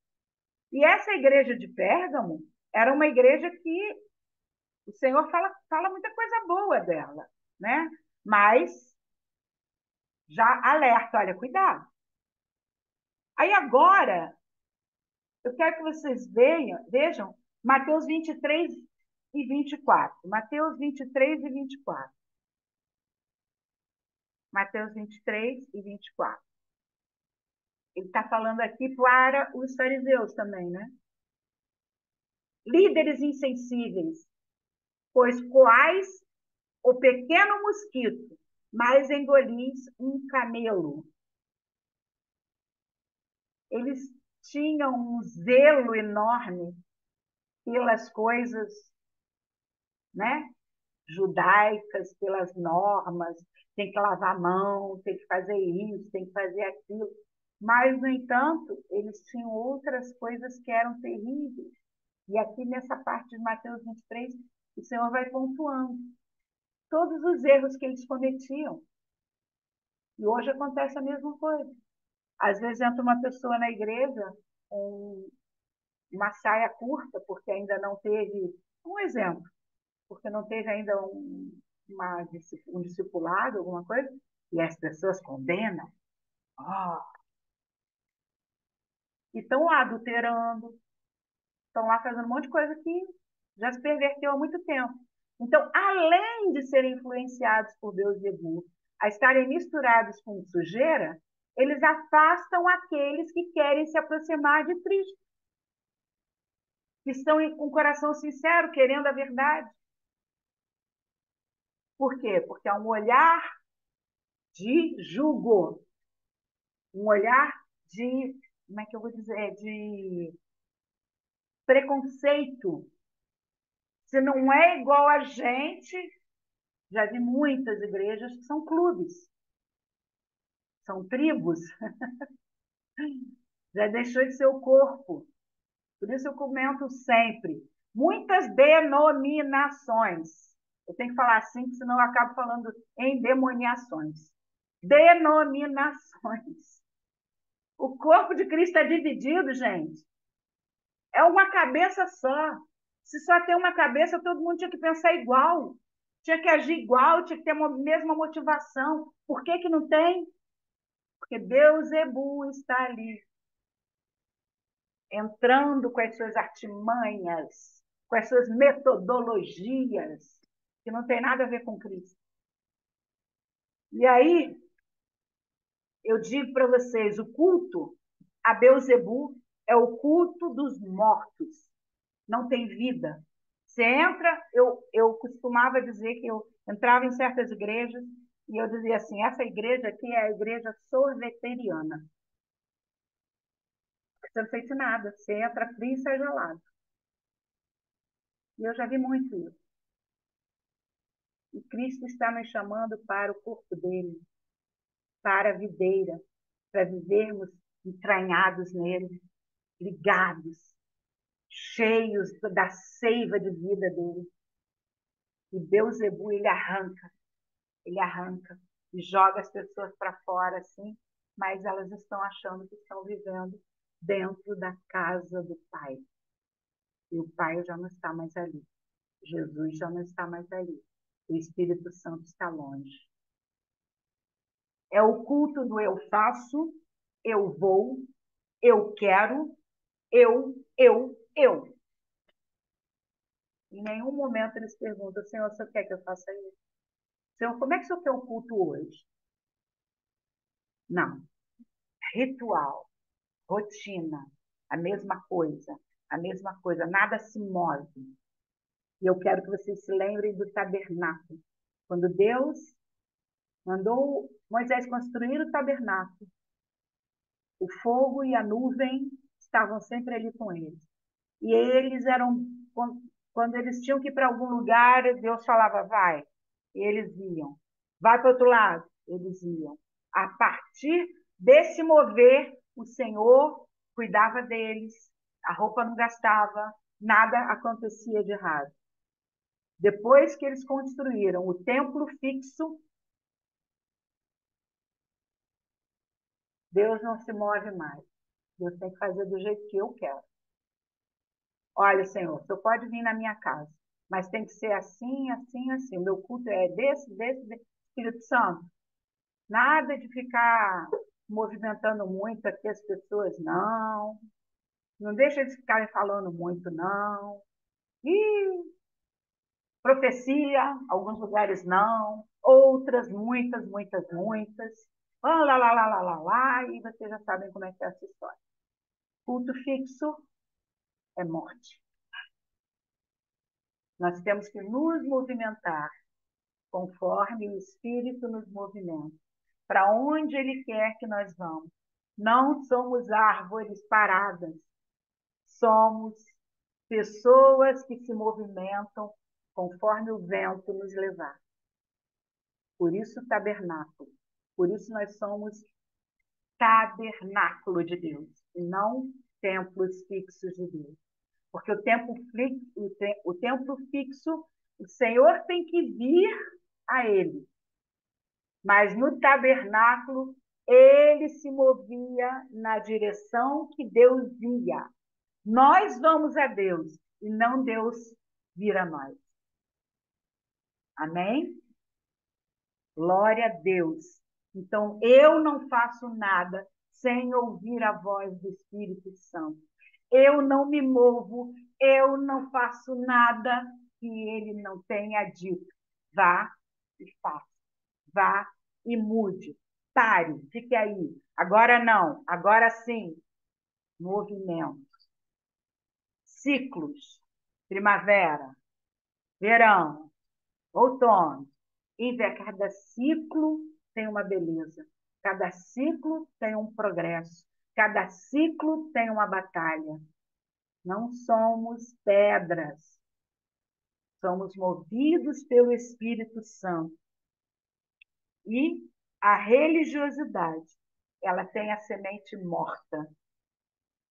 E essa igreja de Pérgamo era uma igreja que o Senhor fala muita coisa boa dela, né? Mas já alerta, olha, cuidado. Aí agora, eu quero que vocês vejam Mateus 23 e 24. Mateus 23 e 24. Mateus 23 e 24. Ele está falando aqui para os fariseus também, né? Líderes insensíveis, pois coais o pequeno mosquito, mas engolis um camelo. Eles tinham um zelo enorme pelas coisas, né, judaicas, pelas normas, tem que lavar a mão, tem que fazer isso, tem que fazer aquilo. Mas, no entanto, eles tinham outras coisas que eram terríveis. E aqui nessa parte de Mateus 23, o Senhor vai pontuando todos os erros que eles cometiam. E hoje acontece a mesma coisa. Às vezes entra uma pessoa na igreja com uma saia curta, porque ainda não teve, um exemplo, porque não teve ainda um discipulado, alguma coisa, e as pessoas condenam. Oh, e estão lá adulterando, estão lá fazendo um monte de coisa que já se perverteu há muito tempo. Então, além de serem influenciados por Beelzebub, a estarem misturados com sujeira, eles afastam aqueles que querem se aproximar de Cristo, que estão com o coração sincero, querendo a verdade. Por quê? Porque há um olhar de julgo, um olhar de, como é que eu vou dizer, de preconceito. Se não é igual a gente, já vi muitas igrejas que são clubes, são tribos, já deixou de ser o corpo. Por isso eu comento sempre, muitas denominações. Eu tenho que falar assim, senão eu acabo falando endemoniações. Denominações. O corpo de Cristo é dividido, gente. É uma cabeça só. Se só tem uma cabeça, todo mundo tinha que pensar igual. Tinha que agir igual, tinha que ter a mesma motivação. Por que que não tem? Porque Beelzebub está ali, entrando com as suas artimanhas, com as suas metodologias, que não tem nada a ver com Cristo. E aí, Eu digo para vocês, o culto a Beelzebu é o culto dos mortos. Não tem vida. Você entra, eu costumava dizer que eu entrava em certas igrejas e eu dizia assim, essa igreja aqui é a igreja sorveteriana. Você não sente nada, você entra frio e sai gelado. E eu já vi muito isso. E Cristo está nos chamando para o corpo dele, para a videira, para vivermos entranhados nele, ligados, cheios da seiva de vida dele. E Beelzebu, ele arranca e joga as pessoas para fora, assim, mas elas estão achando que estão vivendo dentro da casa do Pai. E o Pai já não está mais ali. Jesus já não está mais ali. O Espírito Santo está longe. É o culto do eu faço, eu vou, eu quero, eu. Em nenhum momento eles perguntam, Senhor, você quer que eu faça isso? Senhor, como é que o senhor quer o culto hoje? Não. Ritual, rotina, a mesma coisa, nada se move. E eu quero que vocês se lembrem do tabernáculo. Quando Deus mandou Moisés construir o tabernáculo, o fogo e a nuvem estavam sempre ali com eles. E eles eram, quando eles tinham que ir para algum lugar, Deus falava, vai. E eles iam. Vai para o outro lado. Eles iam. A partir desse mover, o Senhor cuidava deles, a roupa não gastava, nada acontecia de errado. Depois que eles construíram o templo fixo, Deus não se move mais. Deus tem que fazer do jeito que eu quero. Olha, Senhor, o Senhor pode vir na minha casa, mas tem que ser assim, assim, assim. O meu culto é desse. Espírito Santo, nada de ficar movimentando muito aqui as pessoas, não. Não deixa eles ficarem falando muito, não. E profecia, alguns lugares não, outras, muitas. Lá, e vocês já sabem como é que é essa história. Culto fixo é morte. Nós temos que nos movimentar conforme o Espírito nos movimenta, para onde Ele quer que nós vamos. Não somos árvores paradas, somos pessoas que se movimentam conforme o vento nos levar. Por isso, tabernáculo. Por isso, nós somos tabernáculo de Deus, e não templos fixos de Deus. Porque o templo fixo, o Senhor tem que vir a ele. Mas no tabernáculo, ele se movia na direção que Deus ia. Nós vamos a Deus, e não Deus vir a nós. Amém? Glória a Deus. Então, eu não faço nada sem ouvir a voz do Espírito Santo. Eu não me movo, eu não faço nada que ele não tenha dito. Vá e faça. Vá e mude. Pare, fique aí. Agora não, agora sim. Movimento. Ciclos. Primavera, verão, outono. Cada ciclo tem uma beleza. Cada ciclo tem um progresso. Cada ciclo tem uma batalha. Não somos pedras. Somos movidos pelo Espírito Santo. E a religiosidade, ela tem a semente morta,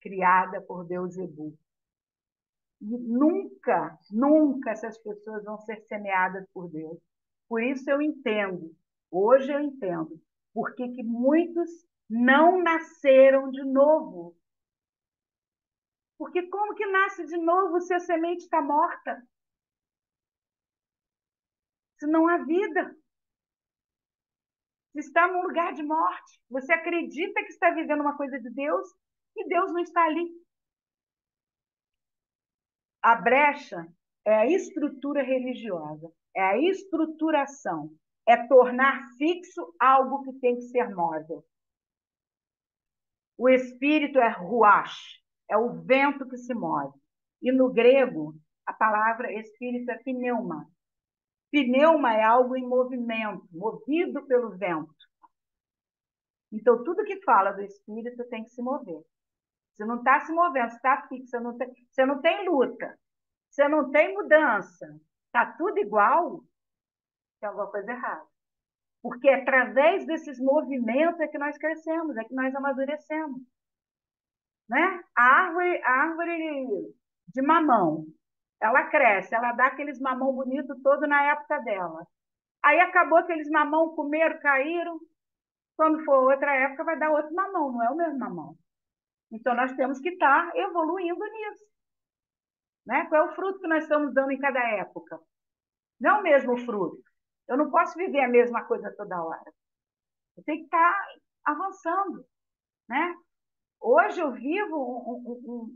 criada por Beelzebu. E nunca essas pessoas vão ser semeadas por Deus. Por isso eu entendo, hoje eu entendo, porque que muitos não nasceram de novo. Porque como que nasce de novo se a semente está morta? Se não há vida. Se está num lugar de morte. Você acredita que está vivendo uma coisa de Deus e Deus não está ali. A brecha é a estrutura religiosa, é a estruturação, é tornar fixo algo que tem que ser móvel. O espírito é ruach, é o vento que se move. E no grego, a palavra espírito é pneuma. Pneuma é algo em movimento, movido pelo vento. Então, tudo que fala do espírito tem que se mover. Você não está se movendo, você está fixo, você não tem luta, você não tem mudança. Está tudo igual, tem alguma coisa errada. Porque é através desses movimentos é que nós crescemos, é que nós amadurecemos. Né? A árvore de mamão, ela cresce, ela dá aqueles mamão bonito todo na época dela. Aí acabou aqueles mamão, comeram, caíram. Quando for outra época, vai dar outro mamão, não é o mesmo mamão. Então, nós temos que estar evoluindo nisso. Né? Qual é o fruto que nós estamos dando em cada época? Não é o mesmo fruto. Eu não posso viver a mesma coisa toda hora. Eu tenho que estar avançando. Né? Hoje eu vivo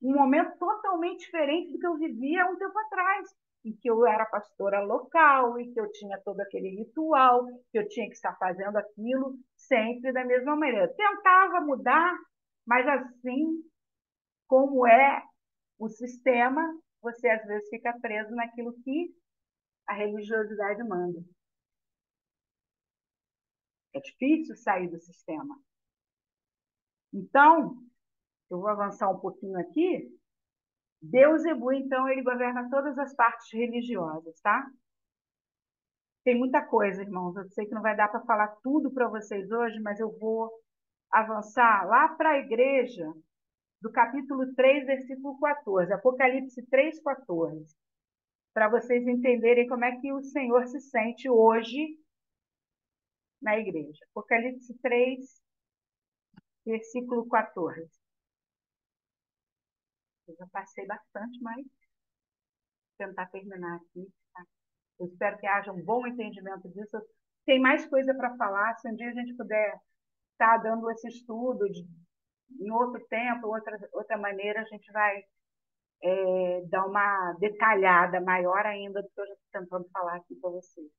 um momento totalmente diferente do que eu vivia há um tempo atrás, em que eu era pastora local, e que eu tinha todo aquele ritual, que eu tinha que estar fazendo aquilo sempre da mesma maneira. Eu tentava mudar, mas assim como é o sistema, você às vezes fica preso naquilo que a religiosidade manda. É difícil sair do sistema. Então, eu vou avançar um pouquinho aqui. Beelzebul, então, ele governa todas as partes religiosas, tá? Tem muita coisa, irmãos. Eu sei que não vai dar para falar tudo para vocês hoje, mas eu vou avançar lá para a igreja do capítulo 3, versículo 14. Apocalipse 3, 14. Para vocês entenderem como é que o Senhor se sente hoje na igreja. Apocalipse 3, versículo 14. Eu já passei bastante, mas vou tentar terminar aqui. Tá? Eu espero que haja um bom entendimento disso. Tem mais coisa para falar. Se um dia a gente puder estar dando esse estudo em outro tempo, outra maneira, a gente vai dar uma detalhada maior ainda do que eu já estou tentando falar aqui para vocês.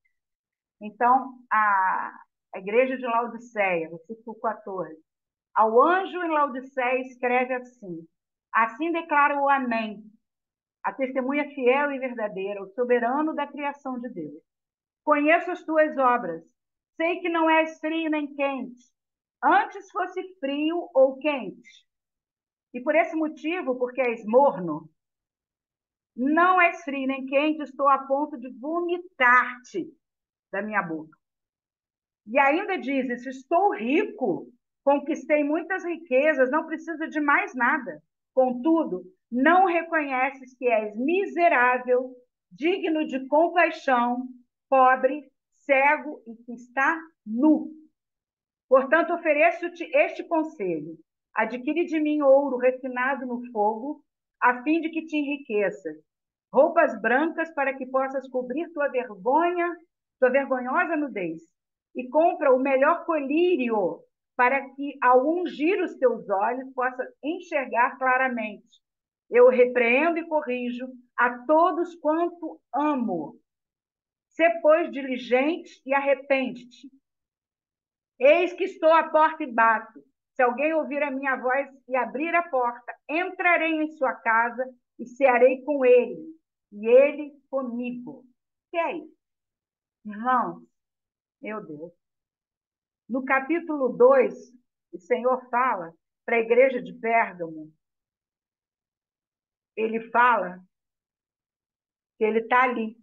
Então, a igreja de Laodiceia, versículo 14. Ao anjo em Laodiceia escreve assim: assim declara o Amém, a testemunha fiel e verdadeira, o soberano da criação de Deus. Conheço as tuas obras, sei que não és frio nem quente, antes fosse frio ou quente. E por esse motivo, porque és morno, não és frio nem quente, estou a ponto de vomitar-te da minha boca. E ainda dizes: estou rico, conquistei muitas riquezas, não preciso de mais nada. Contudo, não reconheces que és miserável, digno de compaixão, pobre, cego e que está nu. Portanto, ofereço-te este conselho: adquire de mim ouro refinado no fogo, a fim de que te enriqueças, roupas brancas para que possas cobrir tua vergonha, tua vergonhosa nudez, e compra o melhor colírio para que, ao ungir os teus olhos, possas enxergar claramente. Eu repreendo e corrijo a todos quanto amo. Sê, pois, diligente e arrepende-te. Eis que estou à porta e bato. Se alguém ouvir a minha voz e abrir a porta, entrarei em sua casa e cearei com ele, e ele comigo. Que é isso? Irmãos, meu Deus. No capítulo 2, o Senhor fala para a igreja de Pérgamo, ele fala que ele está ali,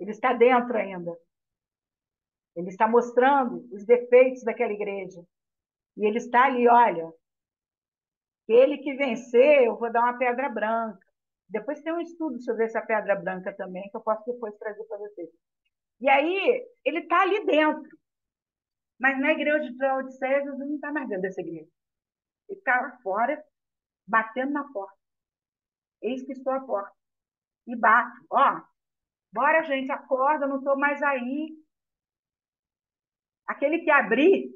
ele está dentro ainda. Ele está mostrando os defeitos daquela igreja. E ele está ali, olha, aquele que vencer, eu vou dar uma pedra branca. Depois tem um estudo sobre essa pedra branca também, que eu posso depois trazer para vocês. E aí, ele está ali dentro. Mas na igreja de Laodiceia, Jesus não está mais dentro dessa igreja. Ele está lá fora, batendo na porta. Eis que estou à porta. E bato. Ó, bora, gente, acorda, não estou mais aí. Aquele que abrir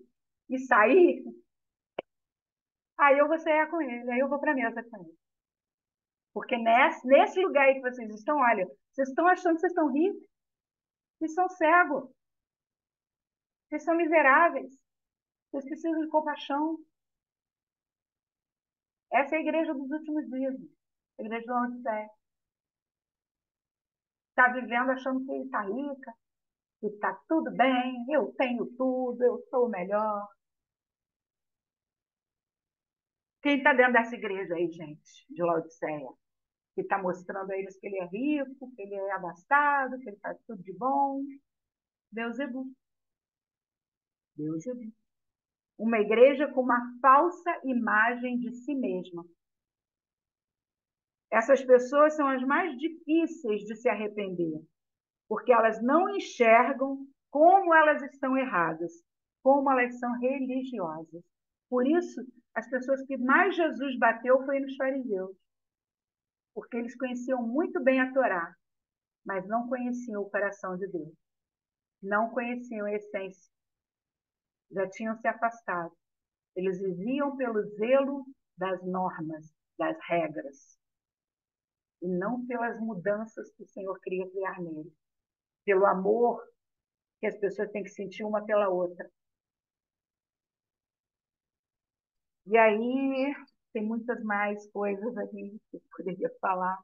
e sair, aí eu vou sair com ele, aí eu vou para a mesa com ele. Porque nesse lugar aí que vocês estão, olha, vocês estão achando que vocês estão ricos? Vocês são cegos. Vocês são miseráveis. Vocês precisam de compaixão. Essa é a igreja dos últimos dias, a igreja da Laodiceia. Está vivendo achando que está rica, que está tudo bem, eu tenho tudo, eu sou o melhor. Quem está dentro dessa igreja aí, gente, de Laodiceia? Que está mostrando a eles que ele é rico, que ele é abastado, que ele faz tudo de bom. Beelzebub. Beelzebub. Uma igreja com uma falsa imagem de si mesma. Essas pessoas são as mais difíceis de se arrepender, porque elas não enxergam como elas estão erradas, como elas são religiosas. Por isso, as pessoas que mais Jesus bateu foi nos fariseus, porque eles conheciam muito bem a Torá, mas não conheciam o coração de Deus, não conheciam a essência, já tinham se afastado. Eles viviam pelo zelo das normas, das regras, e não pelas mudanças que o Senhor queria criar neles, pelo amor que as pessoas têm que sentir uma pela outra. E aí, tem muitas mais coisas aqui que eu poderia falar,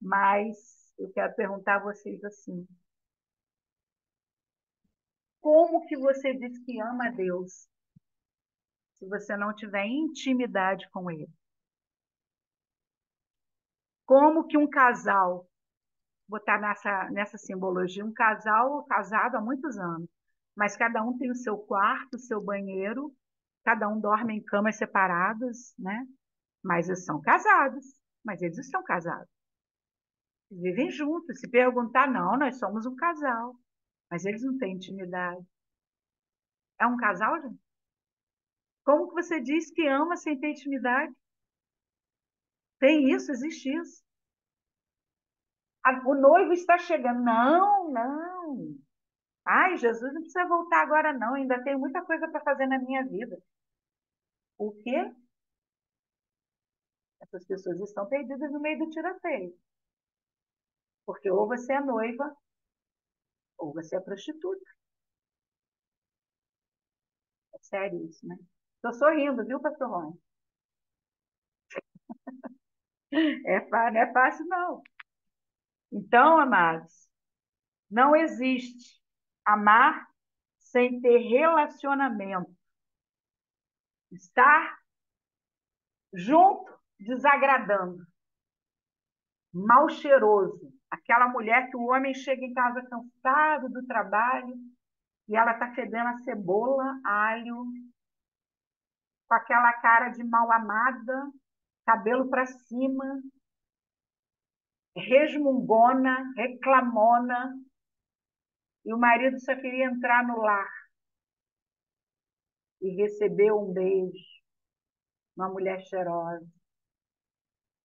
mas eu quero perguntar a vocês assim: como que você diz que ama a Deus se você não tiver intimidade com Ele? Como que um casal, botar nessa simbologia, um casal casado há muitos anos, mas cada um tem o seu quarto, o seu banheiro, cada um dorme em camas separadas, né? Mas eles são casados, mas eles estão casados. Eles vivem juntos. Se perguntar, não, nós somos um casal, mas eles não têm intimidade. É um casal, gente? Como que você diz que ama sem ter intimidade? Tem isso, existe isso. O noivo está chegando. Não, não. Ai, Jesus não precisa voltar agora, não. Ainda tem muita coisa para fazer na minha vida. O quê? Essas pessoas estão perdidas no meio do tiroteio. Porque ou você é noiva, ou você é prostituta. É sério isso, né? Estou sorrindo, viu, pastor Rony? Não é fácil, não. Então, amados, não existe amar sem ter relacionamento. Estar junto, desagradando, mal cheiroso. Aquela mulher que o homem chega em casa cansado do trabalho e ela está fedendo a cebola, alho, com aquela cara de mal amada, cabelo para cima, resmungona, reclamona, e o marido só queria entrar no lar e receber um beijo, uma mulher cheirosa,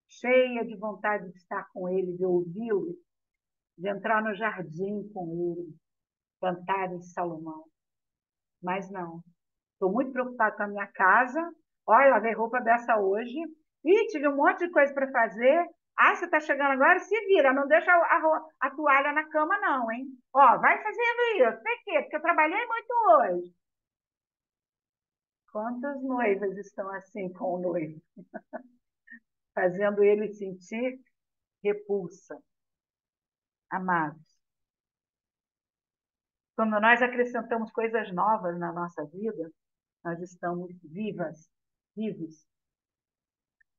cheia de vontade de estar com ele, de ouvi-lo, de entrar no jardim com ele, Cantares de Salomão. Mas não. Estou muito preocupada com a minha casa. Olha, lavei roupa dessa hoje. Ih, tive um monte de coisa para fazer. Ah, você está chegando agora? Se vira, não deixa a toalha na cama, não, hein? Ó, vai fazendo isso. Por quê? Porque eu trabalhei muito hoje. Quantas noivas estão assim com o noivo? Fazendo ele sentir repulsa. Amados, quando nós acrescentamos coisas novas na nossa vida, nós estamos vivos.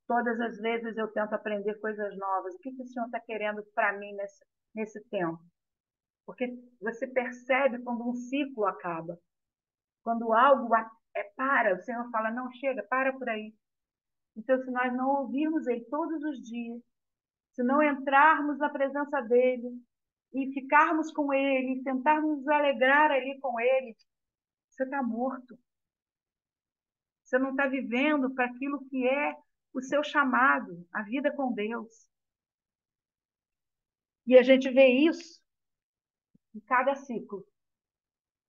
Todas as vezes eu tento aprender coisas novas. O que o Senhor está querendo para mim nesse tempo? Porque você percebe quando um ciclo acaba, quando algo para, o Senhor fala, não, chega, para por aí. Então, se nós não ouvirmos Ele todos os dias, se não entrarmos na presença dEle e ficarmos com Ele, tentarmos nos alegrar ali com Ele, você está morto. Você não está vivendo para aquilo que é o seu chamado, a vida com Deus. E a gente vê isso em cada ciclo.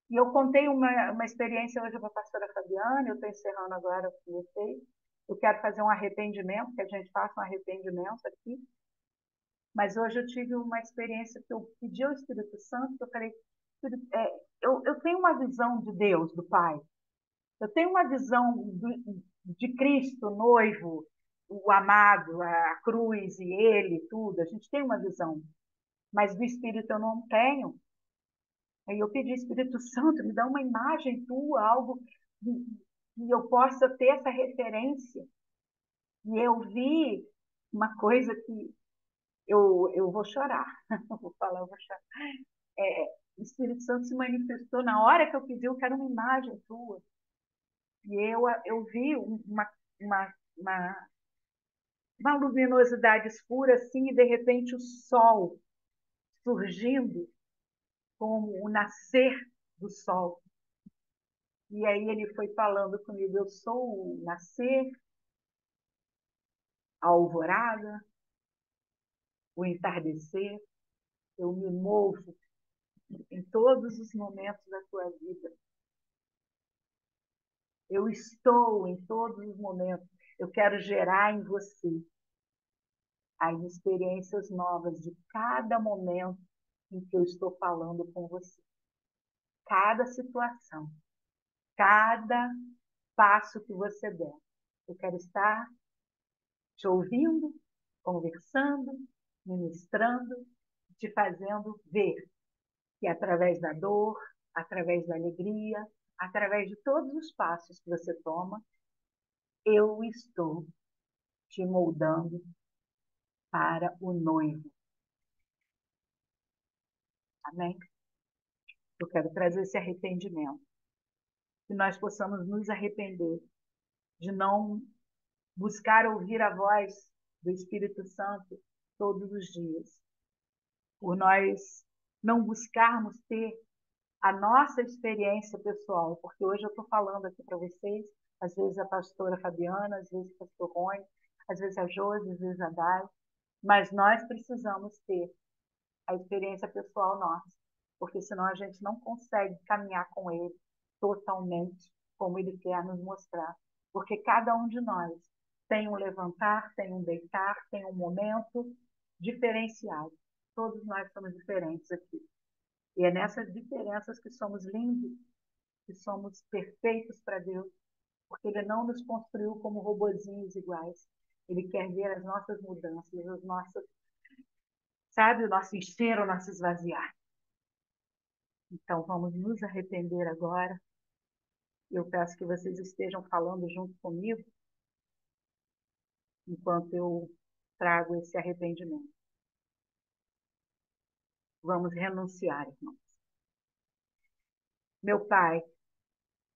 E eu contei uma experiência hoje para a pastora Fabiana, eu estou encerrando agora com vocês. Eu quero fazer um arrependimento, que a gente faça um arrependimento aqui. Mas hoje eu tive uma experiência que eu pedi ao Espírito Santo, que eu falei, eu tenho uma visão de Deus, do Pai, Eu tenho uma visão de Cristo, noivo, o amado, a cruz e ele, tudo. A gente tem uma visão, mas do Espírito eu não tenho. Aí eu pedi, Espírito Santo, me dá uma imagem tua, algo que eu possa ter essa referência. E eu vi uma coisa que eu vou chorar. Eu vou falar, eu vou chorar. O Espírito Santo se manifestou na hora que eu pedi, eu quero uma imagem tua. E eu vi uma, uma, uma luminosidade escura assim, e de repente o sol surgindo como o nascer do sol. E aí ele foi falando comigo, eu sou o nascer, a alvorada, o entardecer, eu me movo em todos os momentos da tua vida. Eu estou em todos os momentos. Eu quero gerar em você as experiências novas de cada momento em que eu estou falando com você. Cada situação, cada passo que você der. Eu quero estar te ouvindo, conversando, ministrando, te fazendo ver que através da dor, através da alegria, através de todos os passos que você toma, eu estou te moldando para o noivo. Amém? Eu quero trazer esse arrependimento. Que nós possamos nos arrepender de não buscar ouvir a voz do Espírito Santo todos os dias. Por nós não buscarmos ter a nossa experiência pessoal, porque hoje eu estou falando aqui para vocês, às vezes a pastora Fabiana, às vezes o pastor Rony, às vezes a Josi, às vezes a Dai, mas nós precisamos ter a experiência pessoal nossa, porque senão a gente não consegue caminhar com ele totalmente como ele quer nos mostrar, porque cada um de nós tem um levantar, tem um deitar, tem um momento diferenciado. Todos nós somos diferentes aqui. E é nessas diferenças que somos lindos, que somos perfeitos para Deus, porque ele não nos construiu como robozinhos iguais. Ele quer ver as nossas mudanças, as nossas, sabe, o nosso encher, o nosso esvaziar. Então, vamos nos arrepender agora. Eu peço que vocês estejam falando junto comigo, enquanto eu trago esse arrependimento. Vamos renunciar, irmãos. Meu Pai,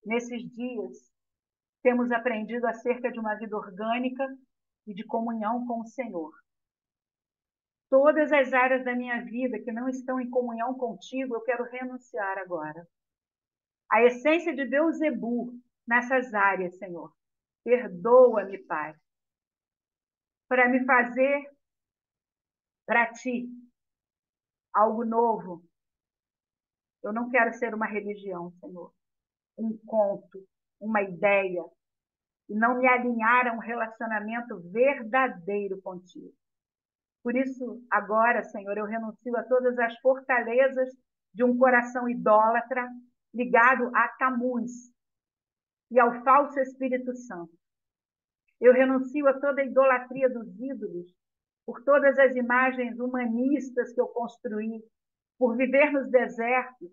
nesses dias, temos aprendido acerca de uma vida orgânica e de comunhão com o Senhor. Todas as áreas da minha vida que não estão em comunhão contigo, eu quero renunciar agora. A essência de Beelzebul nessas áreas, Senhor. Perdoa-me, Pai, para me fazer para ti algo novo. Eu não quero ser uma religião, Senhor, um conto, uma ideia, e não me alinhar a um relacionamento verdadeiro contigo. Por isso, agora, Senhor, eu renuncio a todas as fortalezas de um coração idólatra ligado a Tamuz e ao falso Espírito Santo. Eu renuncio a toda a idolatria dos ídolos, por todas as imagens humanistas que eu construí, por viver nos desertos,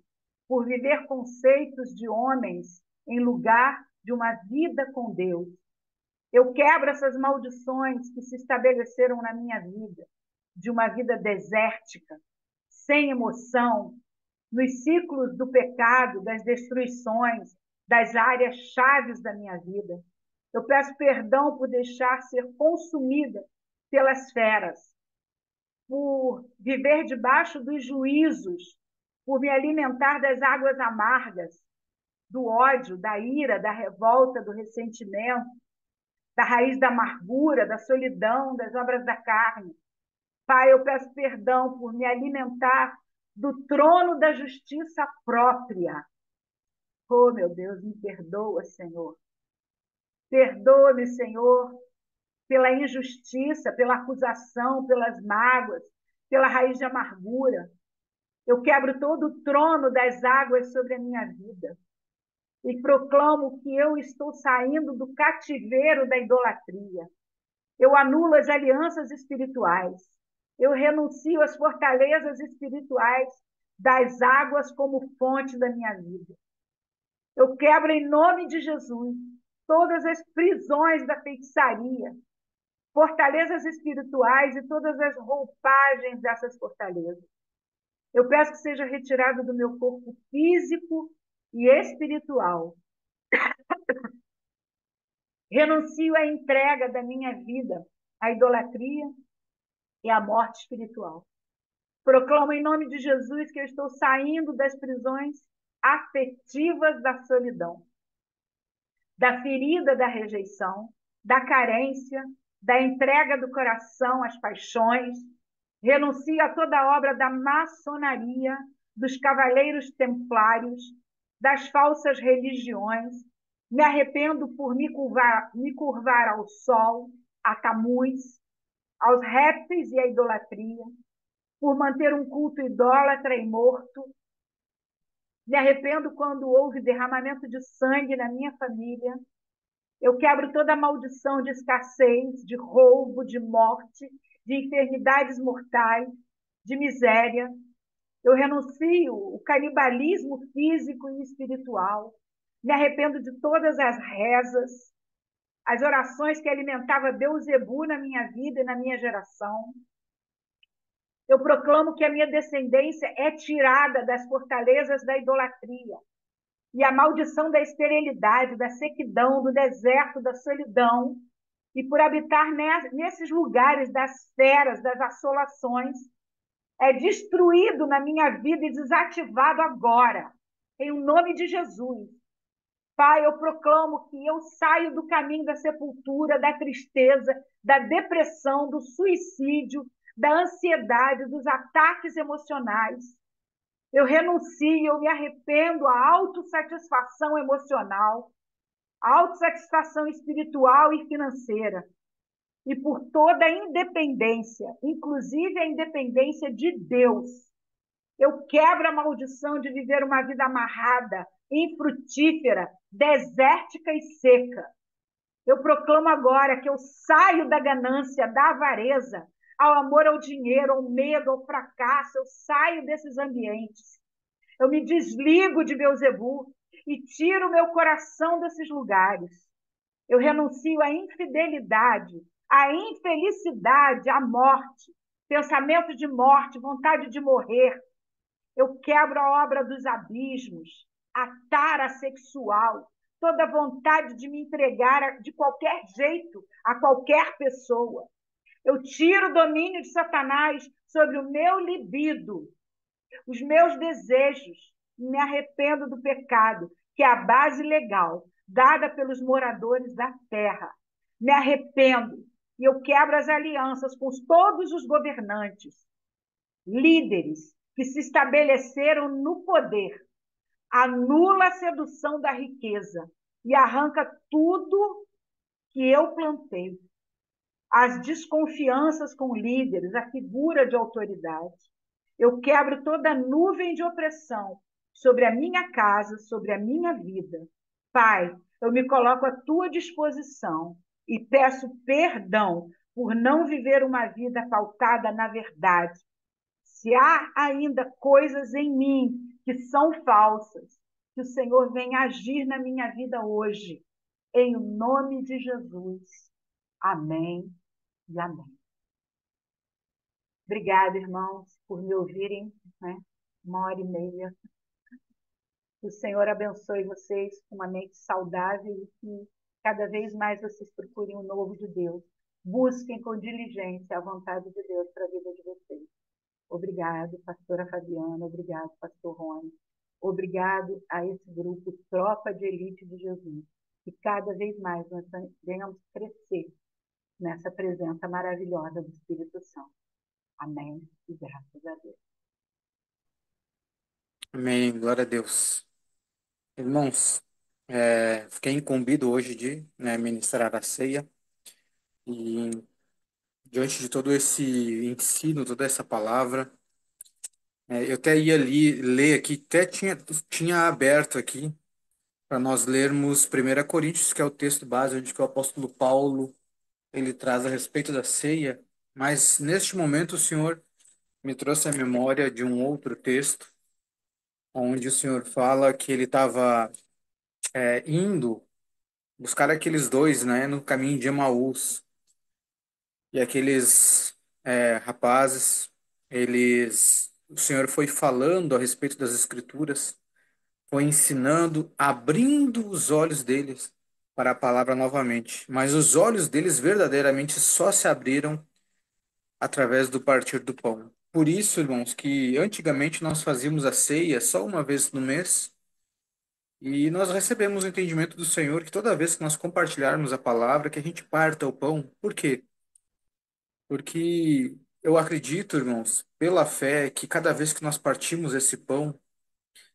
por viver conceitos de homens em lugar de uma vida com Deus. Eu quebro essas maldições que se estabeleceram na minha vida, de uma vida desértica, sem emoção, nos ciclos do pecado, das destruições, das áreas chaves da minha vida. Eu peço perdão por deixar ser consumida pelas feras, por viver debaixo dos juízos, por me alimentar das águas amargas, do ódio, da ira, da revolta, do ressentimento, da raiz da amargura, da solidão, das obras da carne. Pai, eu peço perdão por me alimentar do trono da justiça própria. Oh, meu Deus, me perdoa, Senhor. Perdoa-me, Senhor, pela injustiça, pela acusação, pelas mágoas, pela raiz de amargura. Eu quebro todo o trono das águas sobre a minha vida. e proclamo que eu estou saindo do cativeiro da idolatria. Eu anulo as alianças espirituais. Eu renuncio às fortalezas espirituais das águas como fonte da minha vida. Eu quebro em nome de Jesus todas as prisões da feitiçaria, fortalezas espirituais e todas as roupagens dessas fortalezas. Eu peço que seja retirado do meu corpo físico e espiritual. Renuncio à entrega da minha vida à idolatria e à morte espiritual. Proclamo em nome de Jesus que eu estou saindo das prisões afetivas da solidão, da ferida da rejeição, da carência, da entrega do coração às paixões. Renuncio a toda obra da maçonaria, dos cavaleiros templários, das falsas religiões. Me arrependo por me curvar ao sol, a Tamuz, aos répteis e à idolatria, por manter um culto idólatra e morto. Me arrependo quando houve derramamento de sangue na minha família. Eu quebro toda a maldição de escassez, de roubo, de morte, de enfermidades mortais, de miséria. Eu renuncio o canibalismo físico e espiritual. Me arrependo de todas as rezas, as orações que alimentava Beuzebu na minha vida e na minha geração. Eu proclamo que a minha descendência é tirada das fortalezas da idolatria e a maldição da esterilidade, da sequidão, do deserto, da solidão, e por habitar nesses lugares das feras, das assolações, é destruído na minha vida e desativado agora, em nome de Jesus. Pai, eu proclamo que eu saio do caminho da sepultura, da tristeza, da depressão, do suicídio, da ansiedade, dos ataques emocionais. Eu renuncio, eu me arrependo à autossatisfação emocional, à autossatisfação espiritual e financeira, e por toda a independência, inclusive a independência de Deus. Eu quebro a maldição de viver uma vida amarrada, infrutífera, desértica e seca. Eu proclamo agora que eu saio da ganância, da avareza, ao amor ao dinheiro, ao medo, ao fracasso. Eu saio desses ambientes. Eu me desligo de Beuzebu e tiro meu coração desses lugares. Eu renuncio à infidelidade, à infelicidade, à morte, pensamento de morte, vontade de morrer. Eu quebro a obra dos abismos, a tara sexual, toda vontade de me entregar de qualquer jeito a qualquer pessoa. Eu tiro o domínio de Satanás sobre o meu libido, os meus desejos, me arrependo do pecado, que é a base legal dada pelos moradores da terra. Me arrependo e eu quebro as alianças com todos os governantes, líderes que se estabeleceram no poder. Anula a sedução da riqueza e arranca tudo que eu plantei. As desconfianças com líderes, a figura de autoridade. Eu quebro toda nuvem de opressão sobre a minha casa, sobre a minha vida. Pai, eu me coloco à tua disposição e peço perdão por não viver uma vida pautada na verdade. Se há ainda coisas em mim que são falsas, que o Senhor venha agir na minha vida hoje, em nome de Jesus. Amém e amém. Obrigada, irmãos, por me ouvirem, né? 1h30. Que o Senhor abençoe vocês com uma mente saudável e que cada vez mais vocês procurem o novo de Deus. Busquem com diligência a vontade de Deus para a vida de vocês. Obrigado, pastora Fabiana. Obrigado, pastor Rony. Obrigado a esse grupo Tropa de Elite de Jesus. Que cada vez mais nós venhamos crescer nessa presença maravilhosa do Espírito Santo. Amém e graças a Deus. Amém, glória a Deus. Irmãos, fiquei incumbido hoje de, né, ministrar a ceia e diante de todo esse ensino, toda essa palavra, eu até ia ler aqui, até tinha aberto aqui para nós lermos 1 Coríntios, que é o texto base onde que o apóstolo Paulo ele traz a respeito da ceia. Mas neste momento o Senhor me trouxe à memória de um outro texto, onde o Senhor fala que ele estava indo buscar aqueles dois, né, no caminho de Emaús. E aqueles rapazes, o Senhor foi falando a respeito das Escrituras, foi ensinando, abrindo os olhos deles para a palavra novamente. Mas os olhos deles verdadeiramente só se abriram através do partir do pão. Por isso, irmãos, que antigamente nós fazíamos a ceia só uma vez no mês, e nós recebemos o entendimento do Senhor que toda vez que nós compartilharmos a palavra, que a gente parta o pão. Por quê? Porque eu acredito, irmãos, pela fé, que cada vez que nós partimos esse pão,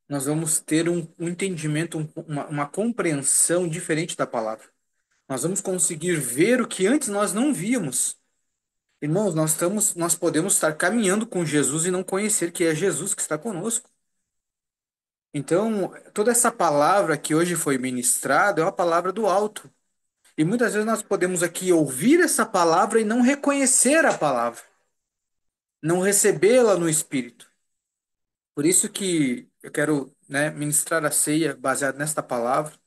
nós vamos ter um entendimento, uma compreensão diferente da palavra. Nós vamos conseguir ver o que antes nós não víamos. Irmãos, nós podemos estar caminhando com Jesus e não conhecer que é Jesus que está conosco. Então, toda essa palavra que hoje foi ministrada é uma palavra do alto. E muitas vezes nós podemos aqui ouvir essa palavra e não reconhecer a palavra, não recebê-la no Espírito. Por isso que eu quero, né, ministrar a ceia baseado nesta palavra,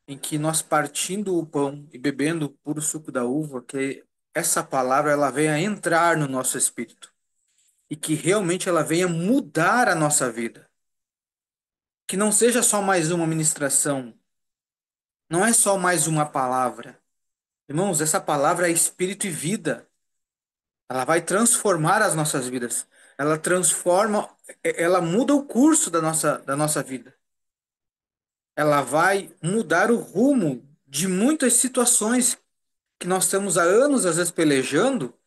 em que nós partindo o pão e bebendo o puro suco da uva, que essa palavra ela venha entrar no nosso espírito e que realmente ela venha mudar a nossa vida. Que não seja só mais uma ministração, não é só mais uma palavra. Irmãos, essa palavra é espírito e vida. Ela vai transformar as nossas vidas. Ela transforma, ela muda o curso da nossa vida. Ela vai mudar o rumo de muitas situações que nós estamos há anos, às vezes, pelejando,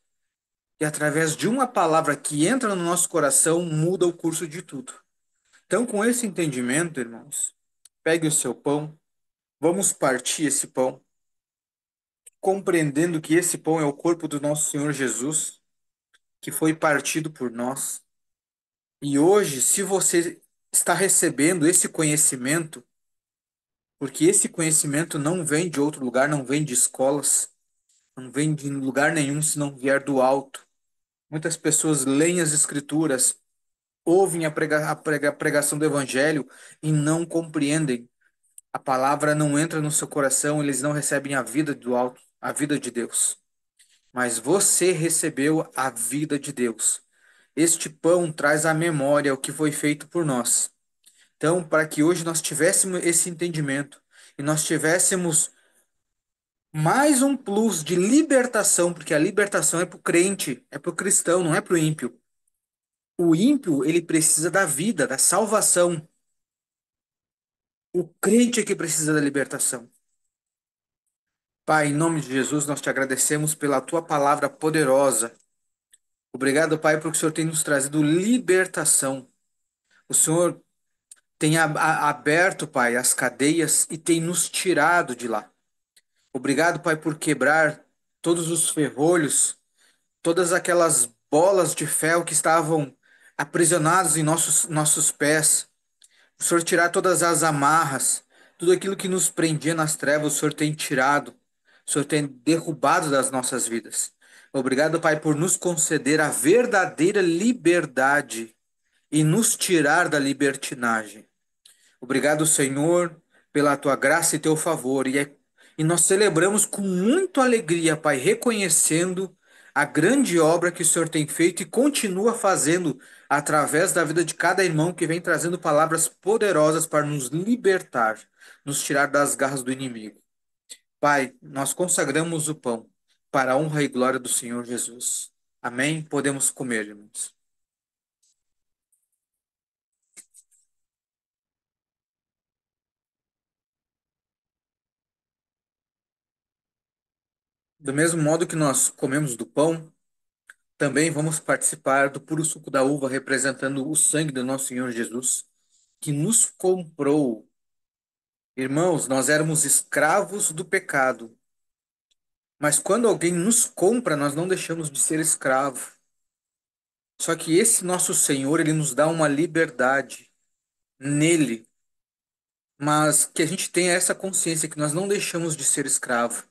e através de uma palavra que entra no nosso coração, muda o curso de tudo. Então, com esse entendimento, irmãos, pegue o seu pão, vamos partir esse pão, compreendendo que esse pão é o corpo do nosso Senhor Jesus, que foi partido por nós. E hoje, se você está recebendo esse conhecimento, porque esse conhecimento não vem de outro lugar, não vem de escolas, não vem de lugar nenhum se não vier do alto. Muitas pessoas leem as escrituras, ouvem a pregação do evangelho e não compreendem. A palavra não entra no seu coração, eles não recebem a vida do alto, a vida de Deus. Mas você recebeu a vida de Deus. Este pão traz à memória o que foi feito por nós. Então, para que hoje nós tivéssemos esse entendimento e nós tivéssemos mais um plus de libertação, porque a libertação é para o crente, é para o cristão, não é para o ímpio. O ímpio, ele precisa da vida, da salvação. O crente é que precisa da libertação. Pai, em nome de Jesus, nós te agradecemos pela tua palavra poderosa. Obrigado, Pai, porque o Senhor tem nos trazido libertação. O Senhor tem aberto, Pai, as cadeias e tem nos tirado de lá. Obrigado, Pai, por quebrar todos os ferrolhos, todas aquelas bolas de fel que estavam aprisionados em nossos pés. O Senhor tirar todas as amarras, tudo aquilo que nos prendia nas trevas, o Senhor tem tirado. O Senhor tem derrubado das nossas vidas. Obrigado, Pai, por nos conceder a verdadeira liberdade e nos tirar da libertinagem. Obrigado, Senhor, pela tua graça e teu favor. E nós celebramos com muita alegria, Pai, reconhecendo a grande obra que o Senhor tem feito e continua fazendo através da vida de cada irmão que vem trazendo palavras poderosas para nos libertar, nos tirar das garras do inimigo. Pai, nós consagramos o pão para a honra e glória do Senhor Jesus. Amém? Podemos comer, irmãos. Do mesmo modo que nós comemos do pão, também vamos participar do puro suco da uva, representando o sangue do nosso Senhor Jesus, que nos comprou. Irmãos, nós éramos escravos do pecado, mas quando alguém nos compra, nós não deixamos de ser escravo. Só que esse nosso Senhor, ele nos dá uma liberdade nele. mas que a gente tenha essa consciência que nós não deixamos de ser escravo,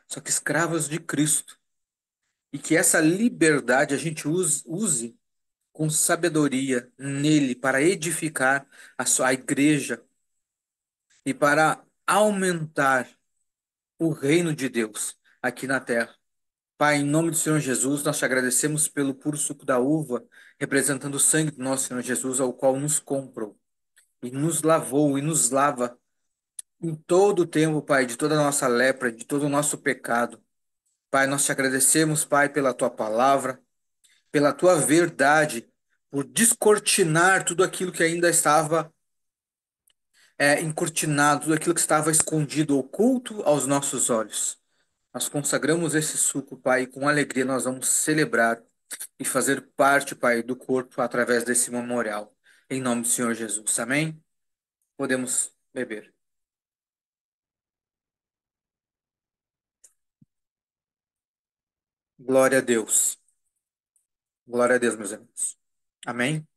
só que escravos de Cristo, e que essa liberdade a gente use com sabedoria nele para edificar a igreja e para aumentar o reino de Deus aqui na terra. Pai, em nome do Senhor Jesus, nós te agradecemos pelo puro suco da uva, representando o sangue do nosso Senhor Jesus, ao qual nos comprou e nos lavou e nos lava em todo o tempo, Pai, de toda a nossa lepra, de todo o nosso pecado. Pai, nós te agradecemos, Pai, pela tua palavra, pela tua verdade, por descortinar tudo aquilo que ainda estava encortinado, tudo aquilo que estava escondido, oculto aos nossos olhos. Nós consagramos esse suco, Pai, e com alegria nós vamos celebrar e fazer parte, Pai, do corpo através desse memorial. Em nome do Senhor Jesus. Amém? Podemos beber. Glória a Deus. Glória a Deus, meus irmãos. Amém?